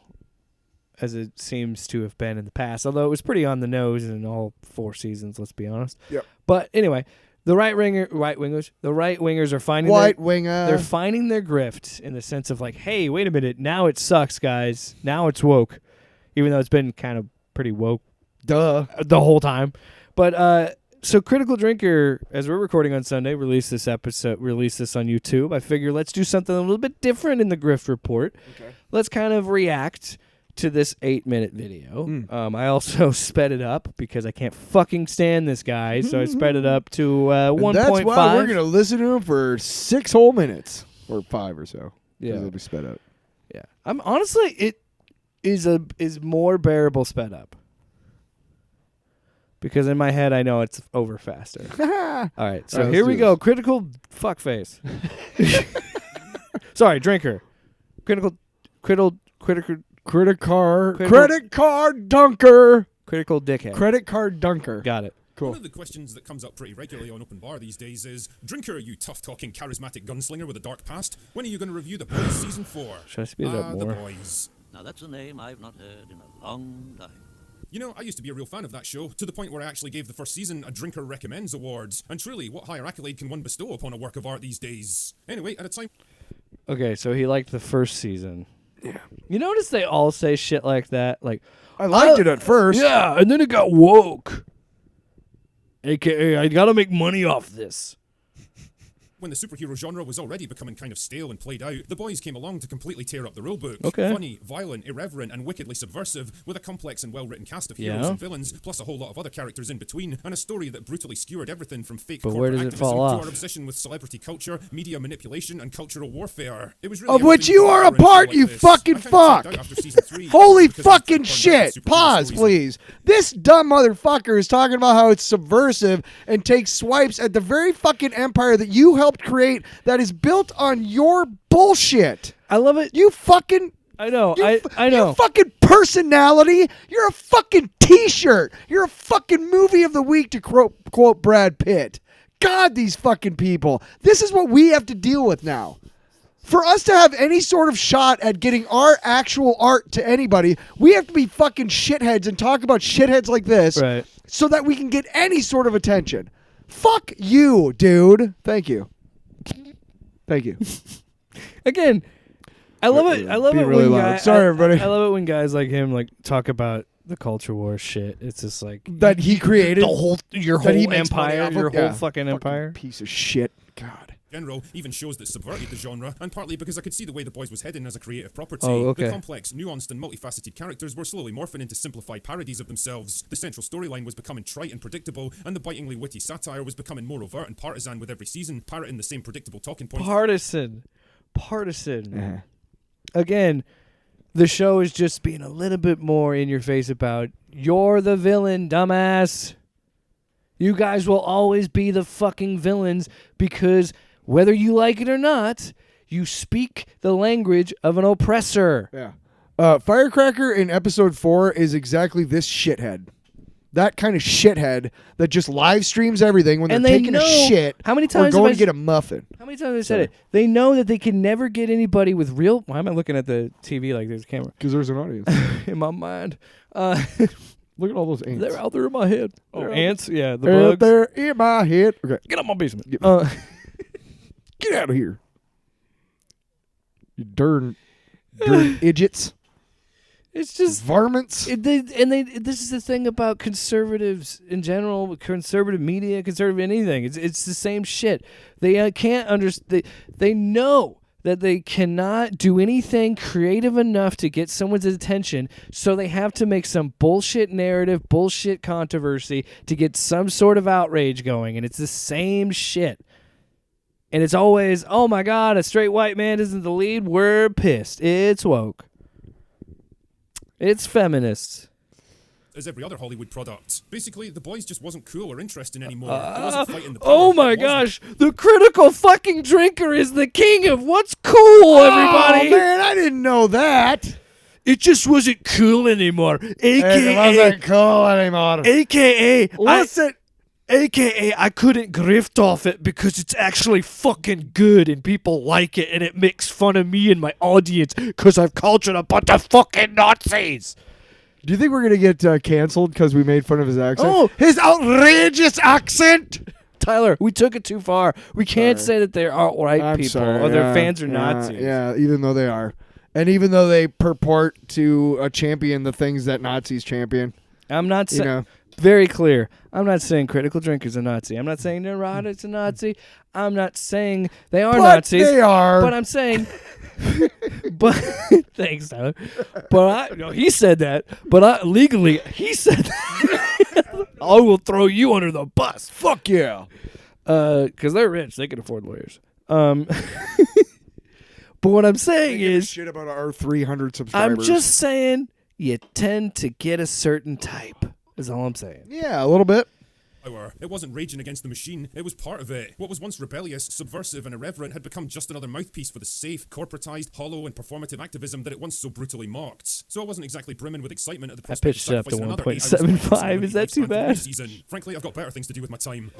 Speaker 1: as it seems to have been in the past, although it was pretty on the nose in all 4 seasons, let's be honest.
Speaker 2: Yep.
Speaker 1: But anyway, the right wingers are finding they're finding their grift in the sense of like, hey, wait a minute, now it sucks, guys. Now it's woke, even though it's been kind of pretty woke
Speaker 2: Duh.
Speaker 1: the whole time. But so Critical Drinker, as we're recording on Sunday, released this on YouTube. I figure let's do something a little bit different in the Grift Report.
Speaker 2: Okay.
Speaker 1: Let's kind of react to this 8-minute video. I also sped it up because I can't fucking stand this guy, so I sped it up to 1.5.
Speaker 2: That's why we're gonna listen to him for 6 whole minutes or 5 or so.
Speaker 1: Yeah,
Speaker 2: it'll be sped up.
Speaker 1: Yeah, I'm honestly it is more bearable sped up because in my head I know it's over faster. All right, so
Speaker 2: let's
Speaker 1: here
Speaker 2: do
Speaker 1: we go. Critical fuckface. Sorry, Drinker. Critical
Speaker 2: Credit card dunker.
Speaker 1: Critical dickhead.
Speaker 2: Credit card dunker.
Speaker 1: Got it.
Speaker 2: Cool.
Speaker 3: One of the questions that comes up pretty regularly on Open Bar these days is, Drinker, you tough-talking, charismatic gunslinger with a dark past, when are you going to review The Boys Season 4?
Speaker 1: Should I speed it up
Speaker 3: The
Speaker 1: more?
Speaker 3: Boys.
Speaker 4: Now that's a name I've not heard in a long time.
Speaker 3: You know, I used to be a real fan of that show, to the point where I actually gave the first season a Drinker Recommends Awards. And truly, what higher accolade can one bestow upon a work of art these days? Anyway, at a time...
Speaker 1: Okay, so he liked the first season. Yeah. You notice they all say shit like that? Like,
Speaker 2: I liked it at first.
Speaker 1: yeah, and then it got woke. AKA, I gotta make money off this.
Speaker 3: When the superhero genre was already becoming kind of stale and played out, The Boys came along to completely tear up the rulebook.
Speaker 1: Okay.
Speaker 3: Funny, violent, irreverent, and wickedly subversive, with a complex and well-written cast of heroes and villains, plus a whole lot of other characters in between, and a story that brutally skewered everything from fake
Speaker 1: But
Speaker 3: corporate
Speaker 1: where does it
Speaker 3: activism
Speaker 1: fall
Speaker 3: to
Speaker 1: off?
Speaker 3: our obsession with celebrity culture, media manipulation, and cultural warfare. It was really
Speaker 2: Of which
Speaker 3: everything
Speaker 2: you
Speaker 3: could
Speaker 2: are a
Speaker 3: ever in
Speaker 2: part,
Speaker 3: like
Speaker 2: you
Speaker 3: this.
Speaker 2: fucking
Speaker 3: I kinda checked
Speaker 2: fuck.
Speaker 3: out after season 3,
Speaker 2: Holy
Speaker 3: because I was
Speaker 2: fucking
Speaker 3: turned down
Speaker 2: shit.
Speaker 3: superhero
Speaker 2: Pause,
Speaker 3: stories.
Speaker 2: please. This dumb motherfucker is talking about how it's subversive and takes swipes at the very fucking empire that you helped create that is built on your bullshit.
Speaker 1: I love it.
Speaker 2: You fucking...
Speaker 1: I know.
Speaker 2: You
Speaker 1: I know.
Speaker 2: You fucking personality. You're a fucking t-shirt. You're a fucking movie of the week, to quote Brad Pitt. God, these fucking people. This is what we have to deal with now. For us to have any sort of shot at getting our actual art to anybody, we have to be fucking shitheads and talk about shitheads like this,
Speaker 1: Right.
Speaker 2: so that we can get any sort of attention. Fuck you, dude. Thank you. Thank you.
Speaker 1: Again, I love it. I love
Speaker 2: Being
Speaker 1: it
Speaker 2: really
Speaker 1: when
Speaker 2: loud.
Speaker 1: guys.
Speaker 2: Sorry, everybody.
Speaker 1: I love it when guys like him like talk about the culture war shit. It's just like
Speaker 2: That he created.
Speaker 1: your
Speaker 2: That he
Speaker 1: whole
Speaker 2: makes money
Speaker 1: empire,
Speaker 2: off of?
Speaker 1: your whole
Speaker 2: Yeah.
Speaker 1: fucking empire.
Speaker 2: Piece of shit. God.
Speaker 3: General, even shows that subverted the genre, and partly because I could see the way The Boys was heading as a creative property.
Speaker 1: Oh, okay.
Speaker 3: The complex, nuanced, and multifaceted characters were slowly morphing into simplified parodies of themselves. The central storyline was becoming trite and predictable, and the bitingly witty satire was becoming more overt and partisan with every season, parroting the same predictable talking points.
Speaker 1: Partisan. Again, the show is just being a little bit more in your face about you're the villain, dumbass. You guys will always be the fucking villains because whether you like it or not, you speak the language of an oppressor.
Speaker 2: Yeah. Firecracker in episode 4 is exactly this shithead. That kind of shithead that just live streams everything when
Speaker 1: And
Speaker 2: they're
Speaker 1: they
Speaker 2: taking
Speaker 1: know
Speaker 2: a shit
Speaker 1: how many
Speaker 2: or
Speaker 1: times
Speaker 2: going
Speaker 1: have I
Speaker 2: to get a muffin.
Speaker 1: How many times have I said it? They know that they can never get anybody with real... Why am I looking at the TV like there's a camera?
Speaker 2: Because there's an audience.
Speaker 1: In my mind.
Speaker 2: Look at all those ants.
Speaker 1: They're out there in my head.
Speaker 2: They're
Speaker 1: Ants? Yeah, the
Speaker 2: They're
Speaker 1: bugs.
Speaker 2: out there in my head. Okay.
Speaker 1: Get out my basement.
Speaker 2: Get out of here. You darn idiots.
Speaker 1: It's just...
Speaker 2: Varmints.
Speaker 1: This is the thing about conservatives in general, conservative media, conservative anything. It's the same shit. They can't understand. They know that they cannot do anything creative enough to get someone's attention, so they have to make some bullshit narrative, bullshit controversy to get some sort of outrage going, and it's the same shit. And it's always, oh my God, a straight white man isn't the lead. We're pissed. It's woke. It's feminists.
Speaker 3: As every other Hollywood product. Basically, The Boys just wasn't cool or interesting anymore. It wasn't fighting the
Speaker 1: Oh
Speaker 3: power,
Speaker 1: my
Speaker 3: it wasn't
Speaker 1: gosh, the critical fucking drinker is the king of what's cool, everybody.
Speaker 2: Oh, man, I didn't know that.
Speaker 1: It just wasn't cool anymore.
Speaker 2: It wasn't cool anymore.
Speaker 1: AKA, I couldn't grift off it because it's actually fucking good and people like it and it makes fun of me and my audience because I've cultured a bunch of fucking Nazis.
Speaker 2: Do you think we're going to get canceled because we made fun of his accent?
Speaker 1: Oh.
Speaker 2: His outrageous accent!
Speaker 1: Tyler, we took it too far. We can't
Speaker 2: Sorry.
Speaker 1: say that they're outright
Speaker 2: I'm
Speaker 1: people
Speaker 2: sorry.
Speaker 1: or their
Speaker 2: Yeah,
Speaker 1: fans are
Speaker 2: yeah,
Speaker 1: Nazis.
Speaker 2: Yeah, even though they are. And even though they purport to champion the things that Nazis champion.
Speaker 1: I'm not saying... very clear. I'm not saying Critical Drinker's a Nazi. I'm not saying Neurotic's a Nazi. I'm not saying they are Nazis.
Speaker 2: They are.
Speaker 1: But I'm saying, but thanks, Tyler. But he said that. But legally, he said that. I will throw you under the bus.
Speaker 2: Fuck yeah.
Speaker 1: Because they're rich, they can afford lawyers. But what I'm saying is,
Speaker 2: shit about our 300 subscribers.
Speaker 1: I'm just saying you tend to get a certain type. Is all I'm saying.
Speaker 2: Yeah, a little bit.
Speaker 3: It wasn't raging against the machine, it was part of it. What was once rebellious, subversive, and irreverent had become just another mouthpiece for the safe, corporatized, hollow, and performative activism that it once so brutally mocked. So I wasn't exactly brimming with excitement at the prospect
Speaker 1: pitched it up to
Speaker 3: of sacrificing
Speaker 1: 1.75. Is that too bad?
Speaker 3: Season. Frankly, I've got better things to do with my time.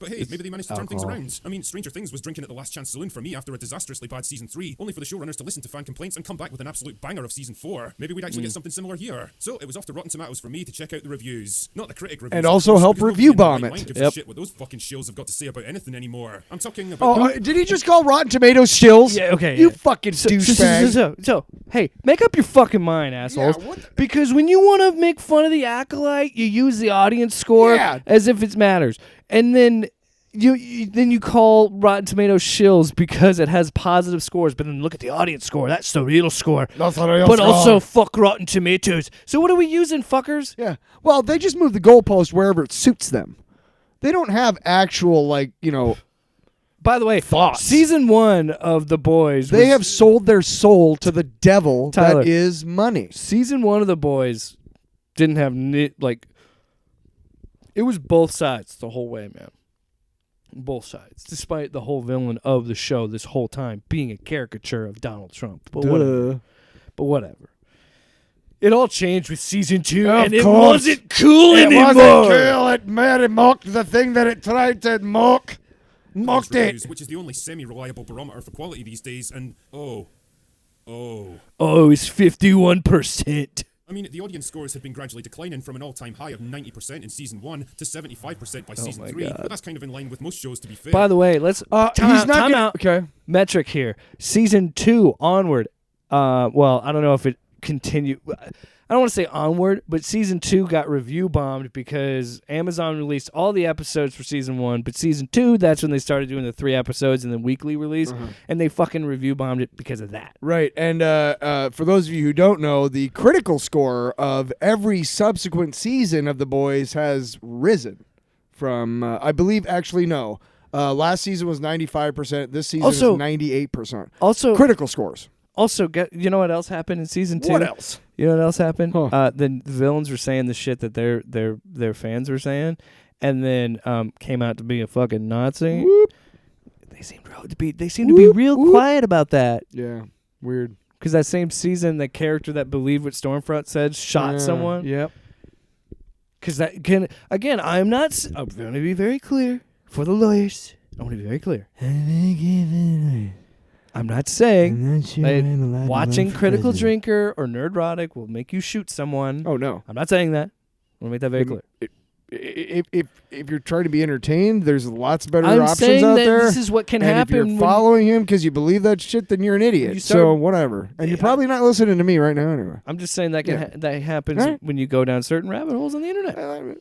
Speaker 3: But hey, maybe they managed to turn things around. I mean, Stranger Things was drinking at the Last Chance Saloon for me after a disastrously bad Season 3, only for the showrunners to listen to fan complaints and come back with an absolute banger of Season 4. Maybe we'd actually get something similar here. So it was off to Rotten Tomatoes for me to check out the reviews. Not the critic reviews.
Speaker 2: And also help review bomb it.
Speaker 3: Gives a shit what those fucking shills have got to say about anything anymore. I'm talking about...
Speaker 2: Did he just call Rotten Tomatoes shills?
Speaker 1: Yeah, okay.
Speaker 2: You fucking douchebag.
Speaker 1: So, hey, make up your fucking mind, assholes.
Speaker 2: Yeah,
Speaker 1: because when you want to make fun of the Acolyte, you use the audience score as if it matters. And then... You call Rotten Tomatoes shills because it has positive scores, but then look at the audience score. That's the real score.
Speaker 2: That's the real
Speaker 1: but
Speaker 2: score.
Speaker 1: Also, fuck Rotten Tomatoes. So what are we using, fuckers?
Speaker 2: Yeah. Well, they just move the goalpost wherever it suits them. They don't have actual,
Speaker 1: By the way,
Speaker 2: thoughts.
Speaker 1: Season 1 of The Boys.
Speaker 2: They have sold their soul to the devil.
Speaker 1: Tyler,
Speaker 2: that is money.
Speaker 1: Season 1 of The Boys didn't have, it was both sides the whole way, man. Both sides, despite the whole villain of the show this whole time being a caricature of Donald Trump. But whatever. It all changed with Season 2, and it wasn't cool anymore.
Speaker 2: It wasn't cool. It mocked the thing that it tried to mock. Mocked
Speaker 3: reviews,
Speaker 2: it.
Speaker 3: Which is the only semi-reliable barometer for quality these days, and
Speaker 1: it's 51%.
Speaker 3: I mean, the audience scores have been gradually declining from an all-time high of 90% in Season 1 to 75% by Season 3, but that's kind of in line with most shows, to be fair.
Speaker 1: By the way, let's... time out.
Speaker 2: Okay.
Speaker 1: Metric here. Season 2 onward. Well, I don't know if it continued... I don't want to say onward, but Season 2 got review bombed because Amazon released all the episodes for Season 1, but Season 2, that's when they started doing the 3 episodes and then weekly release, and they fucking review bombed it because of that.
Speaker 2: Right, and for those of you who don't know, the critical score of every subsequent season of The Boys has risen from, I believe, actually, no. Last season was 95%. This season is 98%.
Speaker 1: Also,
Speaker 2: critical scores.
Speaker 1: Also, you know what else happened in Season 2?
Speaker 2: What else?
Speaker 1: You know what else happened?
Speaker 2: Huh.
Speaker 1: The villains were saying the shit that their fans were saying, and then came out to be a fucking Nazi.
Speaker 2: Whoop.
Speaker 1: They seemed to be real quiet about that.
Speaker 2: Yeah, weird.
Speaker 1: Because that same season, the character that believed what Stormfront said shot someone.
Speaker 2: Yep.
Speaker 1: Because that can again, I'm going to be very clear for the lawyers. I want to be very clear. I'm not saying that watching Critical Drinker or Nerdrotic will make you shoot someone.
Speaker 2: Oh, no.
Speaker 1: I'm not saying that. I want to make that very clear.
Speaker 2: If you're trying to be entertained, there's lots of better
Speaker 1: I'm
Speaker 2: options
Speaker 1: saying
Speaker 2: out
Speaker 1: that
Speaker 2: there.
Speaker 1: This is what can
Speaker 2: and
Speaker 1: happen.
Speaker 2: if you're following him because you believe that shit, then you're an idiot. So whatever. And you're probably not listening to me right now anyway.
Speaker 1: I'm just saying that that happens when you go down certain rabbit holes on the internet.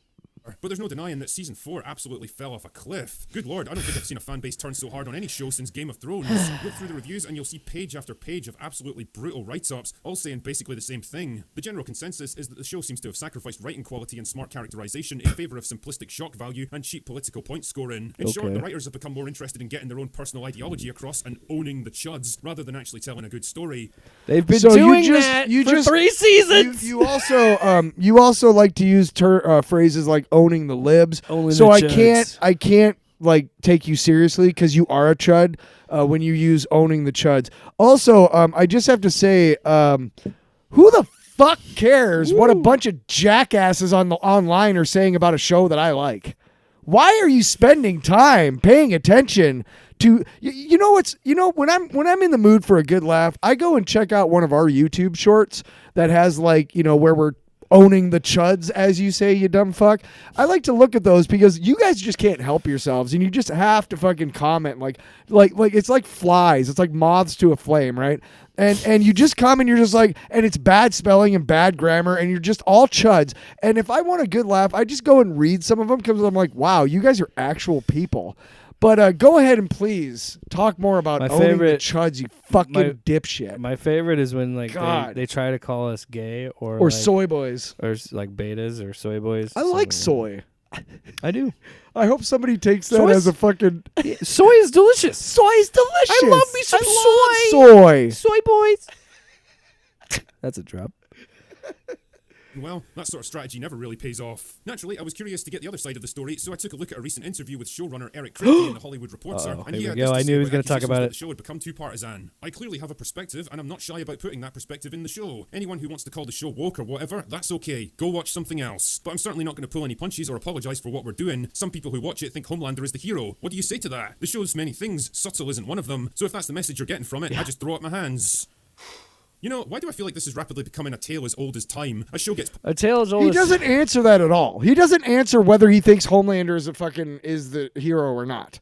Speaker 3: But there's no denying that Season 4 absolutely fell off a cliff. Good lord, I don't think I've seen a fan base turn so hard on any show since Game of Thrones. Look through the reviews and you'll see page after page of absolutely brutal write-ups, all saying basically the same thing. The general consensus is that the show seems to have sacrificed writing quality and smart characterization in favour of simplistic shock value and cheap political point scoring. In short, the writers have become more interested in getting their own personal ideology across and owning the chuds, rather than actually telling a good story.
Speaker 1: They've been doing that for 3 seasons!
Speaker 2: You also like to use phrases like owning the libs. I can't like take you seriously because you are a chud when you use owning the chuds. Also, I just have to say, who the fuck cares what a bunch of jackasses on the online are saying about a show that I like? Why are you spending time paying attention to when I'm in the mood for a good laugh, I go and check out one of our YouTube shorts that has where we're owning the chuds, as you say, you dumb fuck. I like to look at those because you guys just can't help yourselves, and you just have to fucking comment like it's like flies. It's like moths to a flame, right? And you just come and you're just like, and it's bad spelling and bad grammar, and you're just all chuds. And if I want a good laugh, I just go and read some of them because I'm like, wow, you guys are actual people. But go ahead and please talk more about owning the chuds, you fucking dipshit.
Speaker 1: My favorite is when like
Speaker 2: God.
Speaker 1: they try to call us gay or
Speaker 2: Or
Speaker 1: like,
Speaker 2: soy boys.
Speaker 1: or like betas or soy boys.
Speaker 2: I like
Speaker 1: something
Speaker 2: soy.
Speaker 1: I do.
Speaker 2: I hope somebody takes that
Speaker 1: Soy's-
Speaker 2: as a fucking...
Speaker 1: Soy is delicious.
Speaker 2: Soy is delicious.
Speaker 1: I love me some
Speaker 2: soy.
Speaker 1: Soy boys. That's a drop.
Speaker 3: Well, that sort of strategy never really pays off. Naturally, I was curious to get the other side of the story, so I took a look at a recent interview with showrunner Eric Kripke in The Hollywood Reporter.
Speaker 1: Uh-oh,
Speaker 3: And
Speaker 1: here
Speaker 3: he
Speaker 1: we
Speaker 3: had
Speaker 1: go.
Speaker 3: this
Speaker 1: I
Speaker 3: to
Speaker 1: knew
Speaker 3: say
Speaker 1: he was
Speaker 3: about
Speaker 1: gonna talk
Speaker 3: accusations
Speaker 1: about
Speaker 3: that
Speaker 1: it.
Speaker 3: The show had become too partisan. I clearly have a perspective, and I'm not shy about putting that perspective in the show. Anyone who wants to call the show woke or whatever, that's okay. Go watch something else. But I'm certainly not going to pull any punches or apologise for what we're doing. Some people who watch it think Homelander is the hero. What do you say to that? The show's many things. Subtle isn't one of them. So if that's the message you're getting from it, I just throw up my hands. You know, why do I feel like this is rapidly becoming a tale as old as time? A show gets
Speaker 1: A tale as old
Speaker 2: He
Speaker 1: as
Speaker 2: doesn't answer that at all. He doesn't answer whether he thinks Homelander is the hero or not.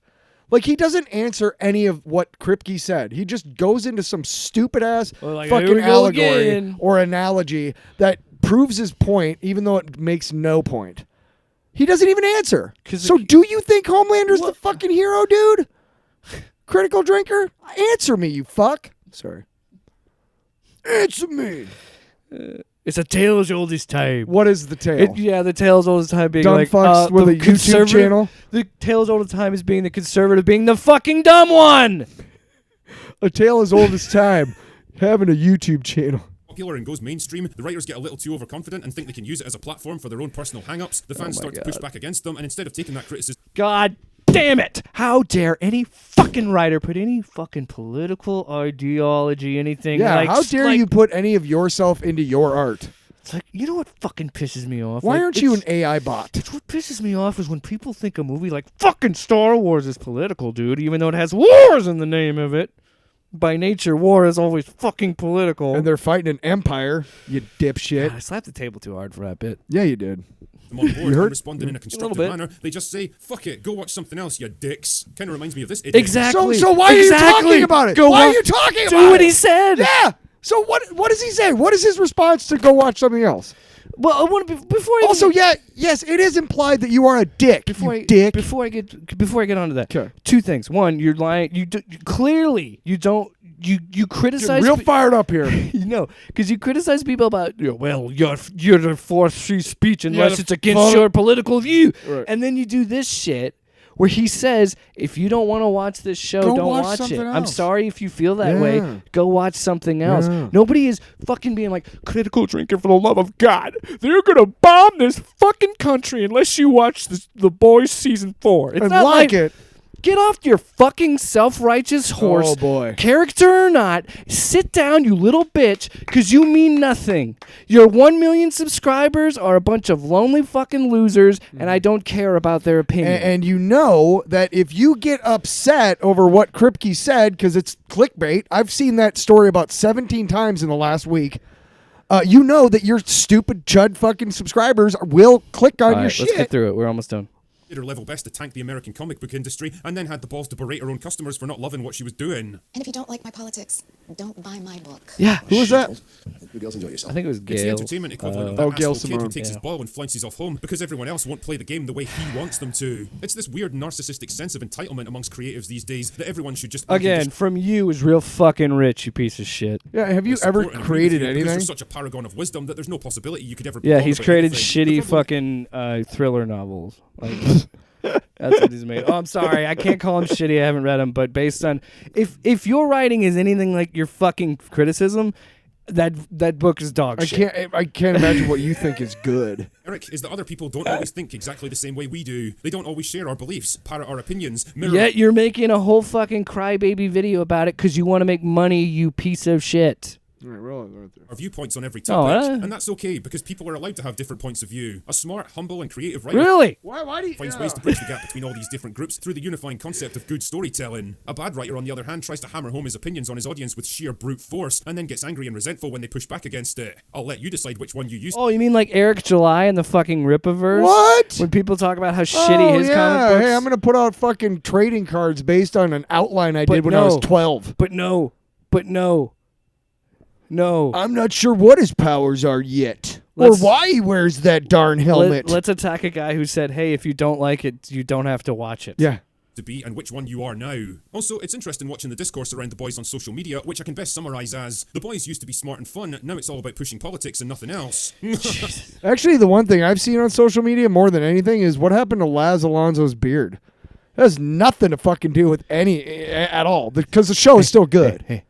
Speaker 2: Like, he doesn't answer any of what Kripke said. He just goes into some stupid ass
Speaker 1: Well, like, here
Speaker 2: fucking
Speaker 1: we go
Speaker 2: allegory
Speaker 1: again.
Speaker 2: or analogy that proves his point, even though it makes no point. He doesn't even answer.
Speaker 1: 'Cause
Speaker 2: So
Speaker 1: it-
Speaker 2: do you think Homelander's the fucking hero, dude? Critical drinker? Answer me, you fuck. Sorry. Answer me.
Speaker 1: It's a tale as old as time.
Speaker 2: What is the tale?
Speaker 1: The tale as old as time being
Speaker 2: Dumb
Speaker 1: like
Speaker 2: fucks with
Speaker 1: the
Speaker 2: a YouTube
Speaker 1: conservative-
Speaker 2: channel?
Speaker 1: The tale as old as time is being the conservative, being the fucking dumb one.
Speaker 2: A tale as old as time. Having a YouTube channel.
Speaker 3: popular and goes mainstream, the writers get a little too overconfident and think they can use it as a platform for their own personal hang-ups. The fans start to push back against them, and instead of taking that criticism
Speaker 1: God damn it! How dare any fucking writer put any fucking political ideology, anything
Speaker 2: Yeah,
Speaker 1: like...
Speaker 2: how dare
Speaker 1: like,
Speaker 2: you put any of yourself into your art?
Speaker 1: It's like, you know what fucking pisses me off?
Speaker 2: Why
Speaker 1: Like,
Speaker 2: aren't you an
Speaker 1: it's-
Speaker 2: AI bot?
Speaker 1: It's what pisses me off is when people think a movie like fucking Star Wars is political, dude, even though it has wars in the name of it. By nature, war is always fucking political.
Speaker 2: And they're fighting an empire, you dipshit.
Speaker 1: God, I slapped the table too hard for that bit.
Speaker 2: Yeah, you did.
Speaker 3: them on board
Speaker 2: heard?
Speaker 3: and responding in a constructive
Speaker 1: bit.
Speaker 3: manner. They just say, fuck it, go watch something else, you dicks. Kind of reminds me of this idiot.
Speaker 1: Exactly.
Speaker 2: So why are you talking about it?
Speaker 1: Go
Speaker 2: Why are
Speaker 1: wa-
Speaker 2: you talking about
Speaker 1: Do what
Speaker 2: it?
Speaker 1: he said.
Speaker 2: Yeah. So what does he say? What is his response to go watch something else?
Speaker 1: Well, I want to before I
Speaker 2: Also,
Speaker 1: even,
Speaker 2: yes, it is implied that you are a dick.
Speaker 1: before
Speaker 2: you
Speaker 1: I
Speaker 2: dick.
Speaker 1: before I get onto that.
Speaker 2: 'Kay.
Speaker 1: Two things. One, you're lying. Clearly you don't. You criticize.
Speaker 2: Get real fired up here.
Speaker 1: You know, because you criticize people about, well, you're for free speech unless
Speaker 2: the
Speaker 1: it's against
Speaker 2: fuck-
Speaker 1: your political view.
Speaker 2: Right.
Speaker 1: And then you do this shit where he says, if you don't want to watch this show,
Speaker 2: Go
Speaker 1: don't
Speaker 2: watch
Speaker 1: watch it.
Speaker 2: something
Speaker 1: I'm
Speaker 2: else.
Speaker 1: sorry if you feel that way.
Speaker 2: Yeah.
Speaker 1: Go watch something else.
Speaker 2: Yeah.
Speaker 1: Nobody is fucking being like, critical drinker, for the love of God. They're going to bomb this fucking country unless you watch The Boys Season 4. It's
Speaker 2: And
Speaker 1: not
Speaker 2: like it.
Speaker 1: Get off your fucking self-righteous horse.
Speaker 2: Oh, boy.
Speaker 1: Character or not, sit down, you little bitch, because you mean nothing. Your 1 million subscribers are a bunch of lonely fucking losers, and I don't care about their opinion.
Speaker 2: And you know that if you get upset over what Kripke said, because it's clickbait, I've seen that story about 17 times in the last week. You know that your stupid chud fucking subscribers will click on
Speaker 1: All
Speaker 2: your
Speaker 1: right,
Speaker 2: shit.
Speaker 1: let's get through it. We're almost done.
Speaker 3: did her level best to tank the American comic book industry, and then had the balls to berate her own customers for not loving what she was doing.
Speaker 5: And if you don't like my politics, don't buy my book.
Speaker 1: Yeah.
Speaker 2: Who was that?
Speaker 6: You girls enjoy yourself.
Speaker 1: I think it was
Speaker 3: It's the
Speaker 1: Gail.
Speaker 3: entertainment equivalent of
Speaker 2: Oh,
Speaker 3: that
Speaker 2: Gail
Speaker 3: asshole kid who
Speaker 2: Simone.
Speaker 3: takes his
Speaker 1: Yeah.
Speaker 3: ball and flounces off home because everyone else won't play the game the way he wants them to. It's this weird narcissistic sense of entitlement amongst creatives these days that everyone should just
Speaker 1: Again, from you is real fucking rich, you piece of shit.
Speaker 2: Yeah, have you ever
Speaker 3: support and agree with
Speaker 2: created
Speaker 3: you because
Speaker 2: anything?
Speaker 3: You're such a paragon of wisdom that there's no possibility you could ever. be
Speaker 1: Yeah,
Speaker 3: wrong
Speaker 1: he's
Speaker 3: about
Speaker 1: created
Speaker 3: anything.
Speaker 1: shitty
Speaker 3: The problem-
Speaker 1: fucking thriller novels. Like, that's what he's made. Oh, I'm sorry, I can't call him shitty. I haven't read him, but based on if your writing is anything like your fucking criticism, that book is dog shit.
Speaker 2: I can't imagine what you think is good.
Speaker 3: Eric, is that other people don't always think exactly the same way we do. They don't always share our beliefs, parrot our opinions, mirror.
Speaker 1: Yet you're making a whole fucking crybaby video about it because you want to make money, you piece of shit.
Speaker 2: All right, roll it right there.
Speaker 3: our viewpoints on every
Speaker 1: Oh,
Speaker 3: topic, and that's okay because people are allowed to have different points of view. A smart, humble, and creative writer
Speaker 1: Really?
Speaker 2: Why do you...
Speaker 3: finds ways to bridge the gap between all these different groups through the unifying concept of good storytelling. A bad writer, on the other hand, tries to hammer home his opinions on his audience with sheer brute force, and then gets angry and resentful when they push back against it. I'll let you decide which one you use.
Speaker 1: Oh, you mean like Eric July and the fucking Rippaverse?
Speaker 2: What?
Speaker 1: When people talk about how shitty his comic books.
Speaker 2: Hey, I'm going to put out fucking trading cards based on an outline I
Speaker 1: But
Speaker 2: did when I was
Speaker 1: no.
Speaker 2: 12.
Speaker 1: But no. No.
Speaker 2: I'm not sure what his powers are yet.
Speaker 1: Let's-
Speaker 2: or why he wears that darn helmet.
Speaker 1: Let's attack a guy who said, hey, if you don't like it, you don't have to watch it.
Speaker 2: yeah.
Speaker 3: To be and which one you are now. Also, it's interesting watching the discourse around the boys on social media, which I can best summarize as the boys used to be smart and fun, now it's all about pushing politics and nothing else.
Speaker 2: Actually, the one thing I've seen on social media more than anything is what happened to Laz Alonso's beard. That has nothing to fucking do with any at all because the show is still good.
Speaker 1: Hey,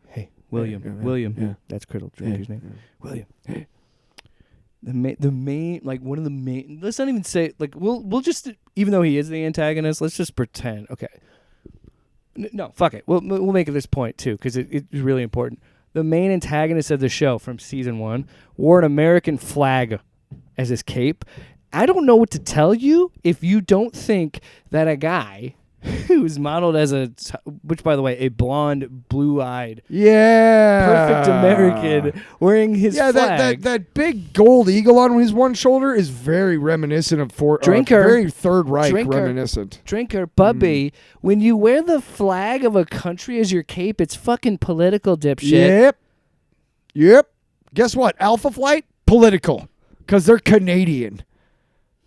Speaker 1: William.
Speaker 2: Yeah,
Speaker 1: William.
Speaker 2: yeah.
Speaker 1: That's Criddle Drinker's name. William. The main, like one of the main. Let's not even say like we'll just, even though he is the antagonist, let's just pretend. Okay. No, fuck it. We'll make it this point too because it's really important. The main antagonist of the show from season 1 wore an American flag as his cape. I don't know what to tell you if you don't think that a guy who's modeled as which by the way, a blonde, blue-eyed,
Speaker 2: Yeah.
Speaker 1: perfect American wearing his flag.
Speaker 2: that big gold eagle on his one shoulder is very reminiscent of
Speaker 1: Drinker.
Speaker 2: very Third Reich
Speaker 1: Drinker.
Speaker 2: reminiscent.
Speaker 1: Drinker, Bubby, when you wear the flag of a country as your cape, it's fucking political, dipshit.
Speaker 2: Yep. Guess what? Alpha Flight political because they're Canadian.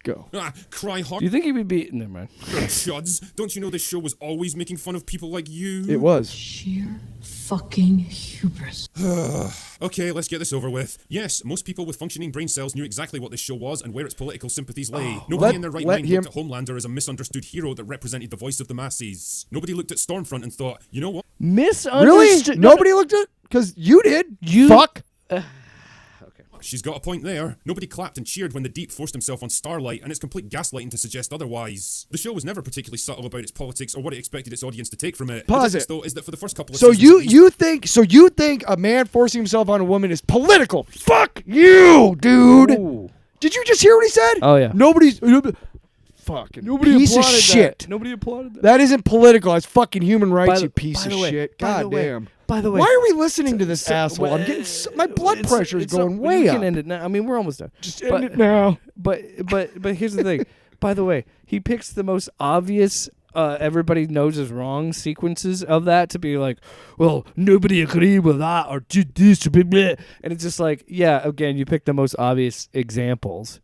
Speaker 2: Go.
Speaker 3: Cry hard,
Speaker 1: Do you think he would be? Never mind.
Speaker 3: chuds. Don't you know this show was always making fun of people like you?
Speaker 2: It was.
Speaker 6: Sheer fucking hubris.
Speaker 3: Okay, let's get this over with. Yes, most people with functioning brain cells knew exactly what this show was and where its political sympathies lay. Nobody in their right mind looked at Homelander as a misunderstood hero that represented the voice of the masses. Nobody looked at Stormfront and thought, you know what?
Speaker 1: Misunderstood.
Speaker 2: Really? Nobody looked at it? Because you did.
Speaker 1: You-
Speaker 2: Fuck.
Speaker 3: She's got a point there. Nobody clapped and cheered when the Deep forced himself on Starlight, and it's complete gaslighting to suggest otherwise. The show was never particularly subtle about its politics or what it expected its audience to take from it.
Speaker 2: Pause
Speaker 3: the difference,
Speaker 2: it.
Speaker 3: though, is that for the first couple of
Speaker 2: So
Speaker 3: seasons,
Speaker 2: you think a man forcing himself on a woman is political? Fuck you, dude.
Speaker 1: Ooh.
Speaker 2: Did you just hear what he said?
Speaker 1: Oh, yeah.
Speaker 2: Nobody's fucking piece of shit.
Speaker 1: Nobody applauded that.
Speaker 2: That isn't political. That's fucking human rights,
Speaker 1: the-
Speaker 2: you piece
Speaker 1: by
Speaker 2: of
Speaker 1: the way-
Speaker 2: shit.
Speaker 1: by the
Speaker 2: God
Speaker 1: way-
Speaker 2: damn.
Speaker 1: By the way,
Speaker 2: Why are we listening to this
Speaker 1: so-
Speaker 2: asshole? I'm getting my blood
Speaker 1: it's-
Speaker 2: pressure is
Speaker 1: it's
Speaker 2: going
Speaker 1: up.
Speaker 2: way
Speaker 1: We
Speaker 2: up.
Speaker 1: can end it now. I mean, we're almost done.
Speaker 2: Just end it now.
Speaker 1: But here's the thing. By the way, he picks the most obvious, everybody knows is wrong sequences of that to be like, well, nobody agreed with that or did this, blah, blah. And it's just like, yeah, again, you pick the most obvious examples.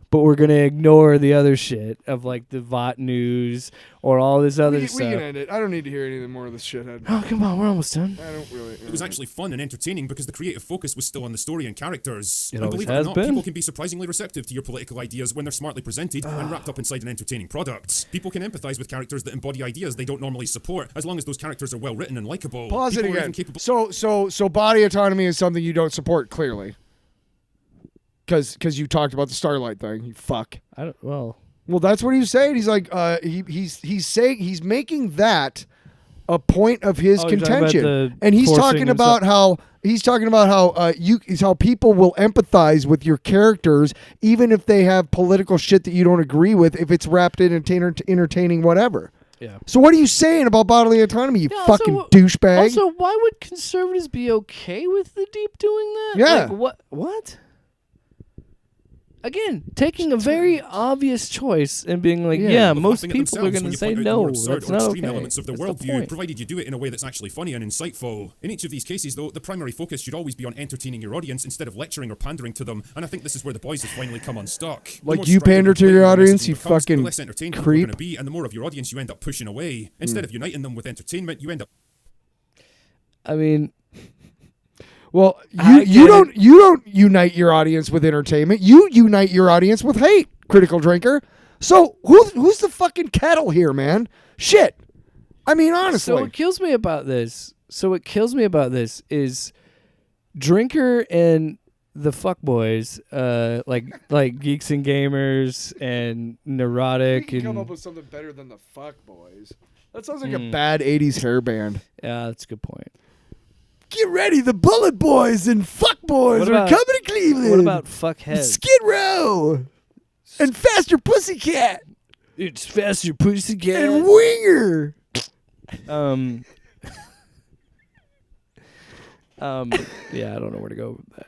Speaker 1: But we're gonna ignore the other shit of like the VOT news or all this other
Speaker 2: We
Speaker 1: stuff.
Speaker 2: can end it. I don't need to hear anything more of this shithead.
Speaker 1: Oh, come on, we're almost done.
Speaker 2: I don't really.
Speaker 3: it was actually fun and entertaining because the creative focus was still on the story and characters.
Speaker 1: It
Speaker 3: and
Speaker 1: always
Speaker 3: believe it or
Speaker 1: has
Speaker 3: not,
Speaker 1: been.
Speaker 3: people can be surprisingly receptive to your political ideas when they're smartly presented and wrapped up inside an entertaining product. People can empathize with characters that embody ideas they don't normally support, as long as those characters are well written and likable.
Speaker 2: Pause it
Speaker 3: People are
Speaker 2: again.
Speaker 3: even capable-
Speaker 2: So body autonomy is something you don't support clearly. Because you talked about the Starlight thing. You fuck.
Speaker 1: I don't. Well,
Speaker 2: That's what he was saying. He's like, he's saying he's making that a point of his
Speaker 1: Oh, you're talking about
Speaker 2: contention,
Speaker 1: the
Speaker 2: and he's
Speaker 1: forcing
Speaker 2: talking about
Speaker 1: himself-
Speaker 2: how people will empathize with your characters even if they have political shit that you don't agree with, if it's wrapped in entertaining whatever.
Speaker 1: yeah.
Speaker 2: So what are you saying about bodily autonomy, you
Speaker 1: Yeah,
Speaker 2: fucking
Speaker 1: also-
Speaker 2: douchebag?
Speaker 1: Also, why would conservatives be okay with the Deep doing that?
Speaker 2: Yeah.
Speaker 1: Like, what? Again, taking a very obvious choice and being like, yeah,
Speaker 3: But
Speaker 1: most
Speaker 3: laughing at
Speaker 1: people are
Speaker 3: themselves
Speaker 1: going
Speaker 3: when
Speaker 1: to
Speaker 3: you
Speaker 1: say
Speaker 3: point out the
Speaker 1: no,
Speaker 3: more absurd
Speaker 1: that's
Speaker 3: or
Speaker 1: not
Speaker 3: extreme
Speaker 1: okay.
Speaker 3: elements of their
Speaker 1: That's the
Speaker 3: worldview,
Speaker 1: point.
Speaker 3: provided you do it in a way that's actually funny and insightful. In each of these cases, though, the primary focus should always be on entertaining your audience instead of lecturing or pandering to them, and I think this is where the boys have finally come unstuck. The
Speaker 2: Like
Speaker 3: more
Speaker 2: you
Speaker 3: strident
Speaker 2: pander
Speaker 3: and
Speaker 2: to your
Speaker 3: blatant
Speaker 2: audience,
Speaker 3: messaging
Speaker 2: you
Speaker 3: becomes,
Speaker 2: fucking
Speaker 3: the less entertained people are
Speaker 2: creep.
Speaker 3: going to be, and the more of your audience you end up pushing away. Instead of uniting them with entertainment, you end up
Speaker 1: I mean,
Speaker 2: Well,
Speaker 1: I
Speaker 2: you
Speaker 1: get
Speaker 2: don't unite your audience with entertainment. You unite your audience with hate, critical drinker. So who's the fucking kettle here, man? Shit. I mean, honestly.
Speaker 1: so what kills me about this is Drinker and the fuckboys, like Geeks and Gamers and Neurotic and
Speaker 2: with something better than the fuck boys. That sounds like a bad '80s hair band.
Speaker 1: yeah, that's a good point.
Speaker 2: Get ready, the Bullet Boys and Fuck Boys are coming to Cleveland.
Speaker 1: What about Fuckhead?
Speaker 2: Skid Row and Faster Pussycat
Speaker 1: It's Faster Pussycat.
Speaker 2: and Winger.
Speaker 1: Yeah, I don't know where to go with that.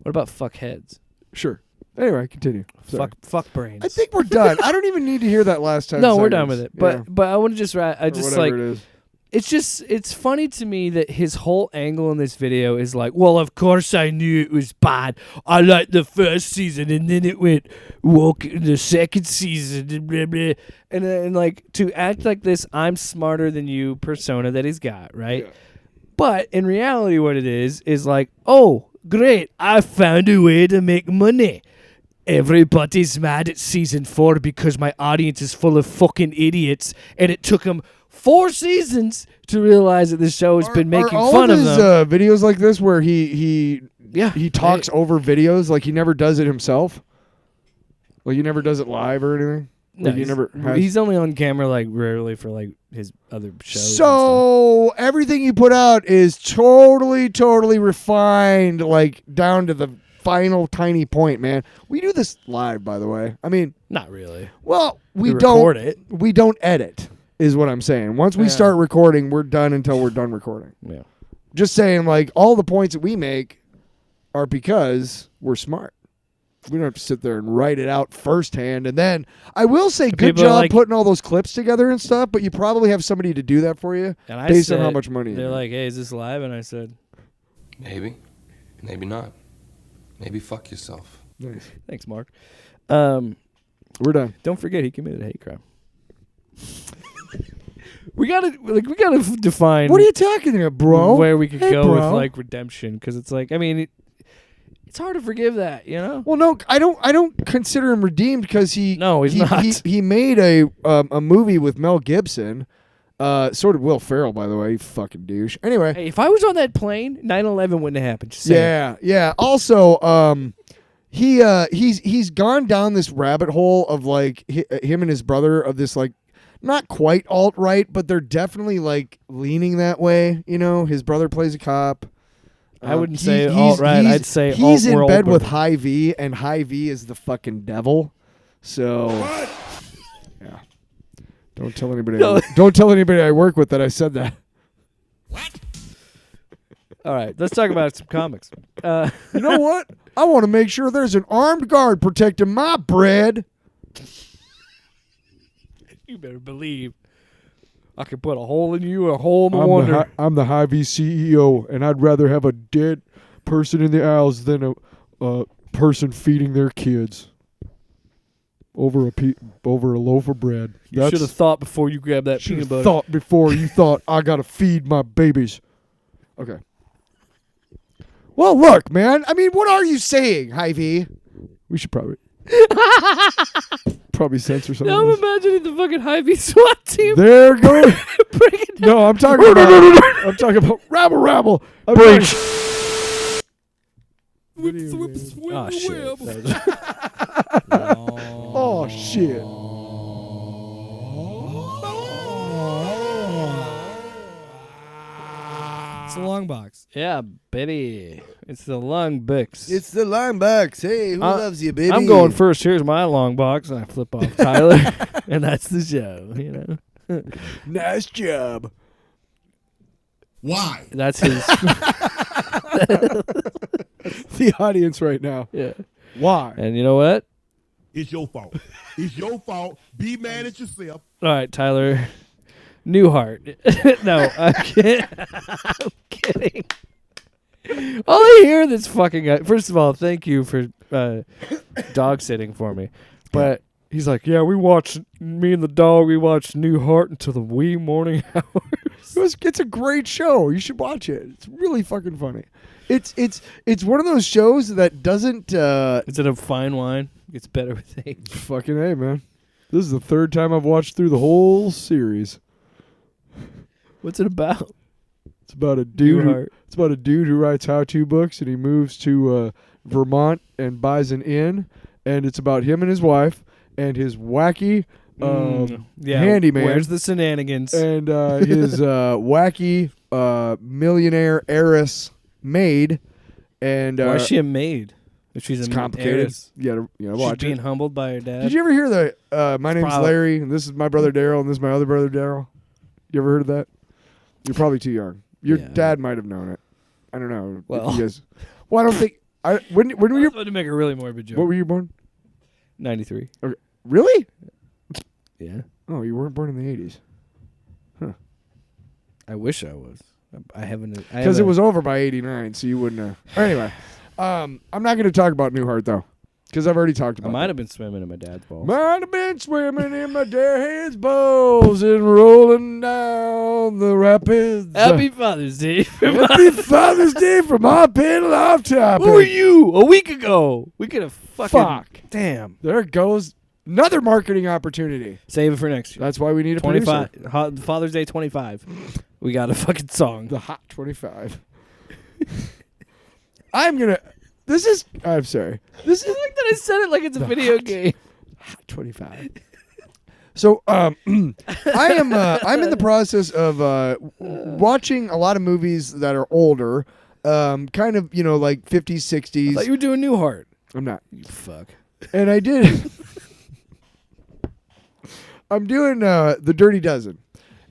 Speaker 1: What about Fuckheads?
Speaker 2: Sure. Anyway, continue. Sorry.
Speaker 1: Fuck brains.
Speaker 2: I think we're done. I don't even need to hear that last time.
Speaker 1: No, we're done with it. But I want to just I just like
Speaker 2: it is.
Speaker 1: it's funny to me that his whole angle in this video is like, well, of course I knew it was bad. I liked the first season and then it went woke the second season and blah, blah. And like to act like this I'm smarter than you persona that he's got, right?
Speaker 2: Yeah.
Speaker 1: But in reality what it is like, oh, great, I found a way to make money. Everybody's mad at season 4 because my audience is full of fucking idiots, and it took him 4 seasons to realize that the show has been making
Speaker 2: all
Speaker 1: fun
Speaker 2: of
Speaker 1: of
Speaker 2: his
Speaker 1: them.
Speaker 2: videos like this where he talks
Speaker 1: Hey.
Speaker 2: over videos, like he never does it himself. Like he never does it live or anything.
Speaker 1: No,
Speaker 2: Like he never has.
Speaker 1: he's only on camera like rarely for like his other shows. and stuff.
Speaker 2: So everything you put out is totally refined, like down to the final tiny point, man. We do this live, by the way. I mean,
Speaker 1: Not really.
Speaker 2: well, we
Speaker 1: We
Speaker 2: don't
Speaker 1: record it.
Speaker 2: We don't edit, is what I'm saying. Once we
Speaker 1: Yeah.
Speaker 2: start recording, we're done until we're done recording.
Speaker 1: Yeah.
Speaker 2: Just saying, like all the points that we make are because we're smart. We don't have to sit there and write it out firsthand. And then I will say, good
Speaker 1: people are
Speaker 2: job
Speaker 1: like-
Speaker 2: putting all those clips together and stuff. But you probably have somebody to do that for you
Speaker 1: And I
Speaker 2: based on
Speaker 1: said-
Speaker 2: how much money. you
Speaker 1: They're
Speaker 2: make.
Speaker 1: like, "Hey, is this live?" And I said,
Speaker 7: Maybe. Maybe not. Maybe fuck yourself.
Speaker 2: Nice.
Speaker 1: "Thanks, Mark."
Speaker 2: We're done.
Speaker 1: Don't forget he committed a hate crime. we gotta define.
Speaker 2: What are you talking about, bro?
Speaker 1: Where we could
Speaker 2: Hey,
Speaker 1: go
Speaker 2: bro.
Speaker 1: with like redemption, because it's like, I mean, it's hard to forgive that, you know.
Speaker 2: Well, no, I don't consider him redeemed because he.
Speaker 1: No, he's
Speaker 2: he,
Speaker 1: not.
Speaker 2: He made a movie with Mel Gibson. Sort of Will Ferrell, by the way. You fucking douche. Anyway.
Speaker 1: Hey, if I was on that plane, 9/11 wouldn't have happened. Just saying.
Speaker 2: Yeah. Also, he's gone down this rabbit hole of like him and his brother of this like not quite alt right, but they're definitely like leaning that way. You know, his brother plays a cop.
Speaker 1: I wouldn't say alt-right, I'd say
Speaker 2: he's in
Speaker 1: alt-world,
Speaker 2: bed with
Speaker 1: but-
Speaker 2: High V, and High V is the fucking devil. So, yeah. Don't tell anybody.
Speaker 1: No.
Speaker 2: Don't tell anybody I work with that I said that.
Speaker 1: All right, let's talk about some comics.
Speaker 2: You know what? I want to make sure there's an armed guard protecting my bread.
Speaker 1: You better believe I can put a hole in you, a hole in the wonder.
Speaker 2: I'm the High V CEO, and I'd rather have a dead person in the aisles than a person feeding their kids over a loaf of bread.
Speaker 1: You should have thought before you grabbed that peanut butter.
Speaker 2: thought before you thought I gotta feed my babies. Okay. Well, look, man. I mean, what are you saying, High V? We should probably censor some
Speaker 1: Now
Speaker 2: of
Speaker 1: I'm
Speaker 2: this.
Speaker 1: imagining the fucking Hy-Vee SWAT team
Speaker 2: There goes.
Speaker 1: bringing down.
Speaker 2: No, I'm talking about rabble.
Speaker 1: Break.
Speaker 3: Whip, whip, swing
Speaker 1: Oh
Speaker 3: the
Speaker 1: shit!
Speaker 3: web.
Speaker 1: That was-
Speaker 2: Oh shit.
Speaker 8: It's a long box.
Speaker 1: yeah, baby, it's the long books.
Speaker 2: It's the linebacks. Hey, who loves you, baby?
Speaker 1: I'm going first. Here's my long box, and I flip off Tyler, and that's the show. You know,
Speaker 2: Nice job.
Speaker 9: Why?
Speaker 1: that's his.
Speaker 2: The audience right now.
Speaker 1: Yeah,
Speaker 2: Why?
Speaker 1: and you know what?
Speaker 9: It's your fault. It's your fault. Be mad at yourself.
Speaker 1: All right, Tyler. Newhart. No, I'm kidding. I'm kidding. All I hear this fucking guy. First of all, thank you for dog sitting for me. But he's like, yeah, me and the dog, we watched Newhart until the wee morning hours.
Speaker 2: It's a great show. You should watch it. It's really fucking funny. It's one of those shows that doesn't
Speaker 1: Is it a fine wine? It's better with age.
Speaker 2: fucking A, man. This is the third time I've watched through the whole series.
Speaker 1: What's it about?
Speaker 2: It's about a dude.
Speaker 1: Newhart.
Speaker 2: It's about a dude who writes how-to books, and he moves to Vermont and buys an inn, and it's about him and his wife and his wacky
Speaker 1: Yeah.
Speaker 2: handyman.
Speaker 1: Where's the shenanigans?
Speaker 2: And his wacky millionaire heiress maid. And
Speaker 1: Why is she a maid? If she's
Speaker 2: it's
Speaker 1: a
Speaker 2: complicated.
Speaker 1: heiress?
Speaker 2: You gotta
Speaker 1: She's
Speaker 2: watch
Speaker 1: being
Speaker 2: it.
Speaker 1: humbled by her dad.
Speaker 2: Did you ever hear the my name's
Speaker 1: Probably.
Speaker 2: Larry and this is my brother Daryl and this is my other brother Daryl? You ever heard of that? You're probably too young. Your
Speaker 1: Yeah.
Speaker 2: dad might have known it. I don't know.
Speaker 1: Well.
Speaker 2: If you guys, well, I don't think. When were
Speaker 1: I was
Speaker 2: you?
Speaker 1: about to make a really morbid joke.
Speaker 2: What were you born?
Speaker 1: 93.
Speaker 2: Really?
Speaker 1: Yeah.
Speaker 2: Oh, you weren't born in the 80s.
Speaker 1: I wish I was. I haven't.
Speaker 2: Because it was over by 89, so you wouldn't have. Anyway, I'm not going to talk about Newhart, though, because I've already talked
Speaker 1: I
Speaker 2: about
Speaker 1: might
Speaker 2: it.
Speaker 1: have been swimming in my dad's balls.
Speaker 2: Might have been swimming in my dad's bowls and rolling down the rapids.
Speaker 1: Happy Father's Day.
Speaker 2: Happy Father's Day from our pedal off top.
Speaker 1: Who were you a week ago? We could have fucking.
Speaker 2: Fuck.
Speaker 1: Damn.
Speaker 2: There goes another marketing opportunity.
Speaker 1: Save it for next year.
Speaker 2: That's why we need a producer.
Speaker 1: 25. Father's Day 25. We got a fucking song.
Speaker 2: The Hot 25. I'm sorry. This is
Speaker 1: like that I said it like it's a video game.
Speaker 2: Hot 25. So I am I'm in the process of watching a lot of movies that are older, kind of, like 50s, 60s.
Speaker 1: I thought you were doing Newhart.
Speaker 2: I'm not.
Speaker 1: You fuck.
Speaker 2: And I did. I'm doing The Dirty Dozen.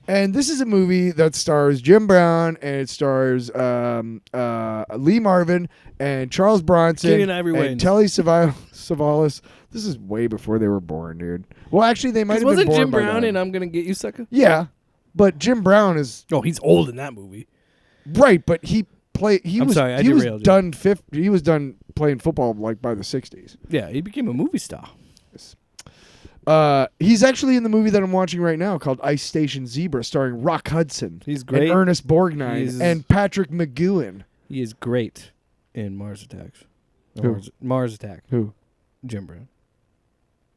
Speaker 2: And this is a movie that stars Jim Brown and it stars Lee Marvin and Charles Bronson
Speaker 1: Keenen Ivory Wayans.
Speaker 2: and Telly Savalas. This is way before they were born, dude. Well, actually, they might have been
Speaker 1: Wasn't
Speaker 2: born
Speaker 1: Jim
Speaker 2: by
Speaker 1: Brown
Speaker 2: then.
Speaker 1: in I'm Gonna Get You, Sucker?
Speaker 2: Yeah, but Jim Brown is
Speaker 1: Oh, he's old in that movie.
Speaker 2: right. But he was
Speaker 1: sorry, I
Speaker 2: he was
Speaker 1: derailed you.
Speaker 2: done he was done playing football like by the 60s.
Speaker 1: Yeah, he became a movie star.
Speaker 2: He's actually in the movie that I'm watching right now called Ice Station Zebra, starring Rock Hudson.
Speaker 1: He's great.
Speaker 2: And Ernest Borgnine
Speaker 1: He's-
Speaker 2: and Patrick McGowan.
Speaker 1: He is great in Mars Attacks.
Speaker 2: Who?
Speaker 1: Mars Attack.
Speaker 2: Who?
Speaker 1: Jim Brown.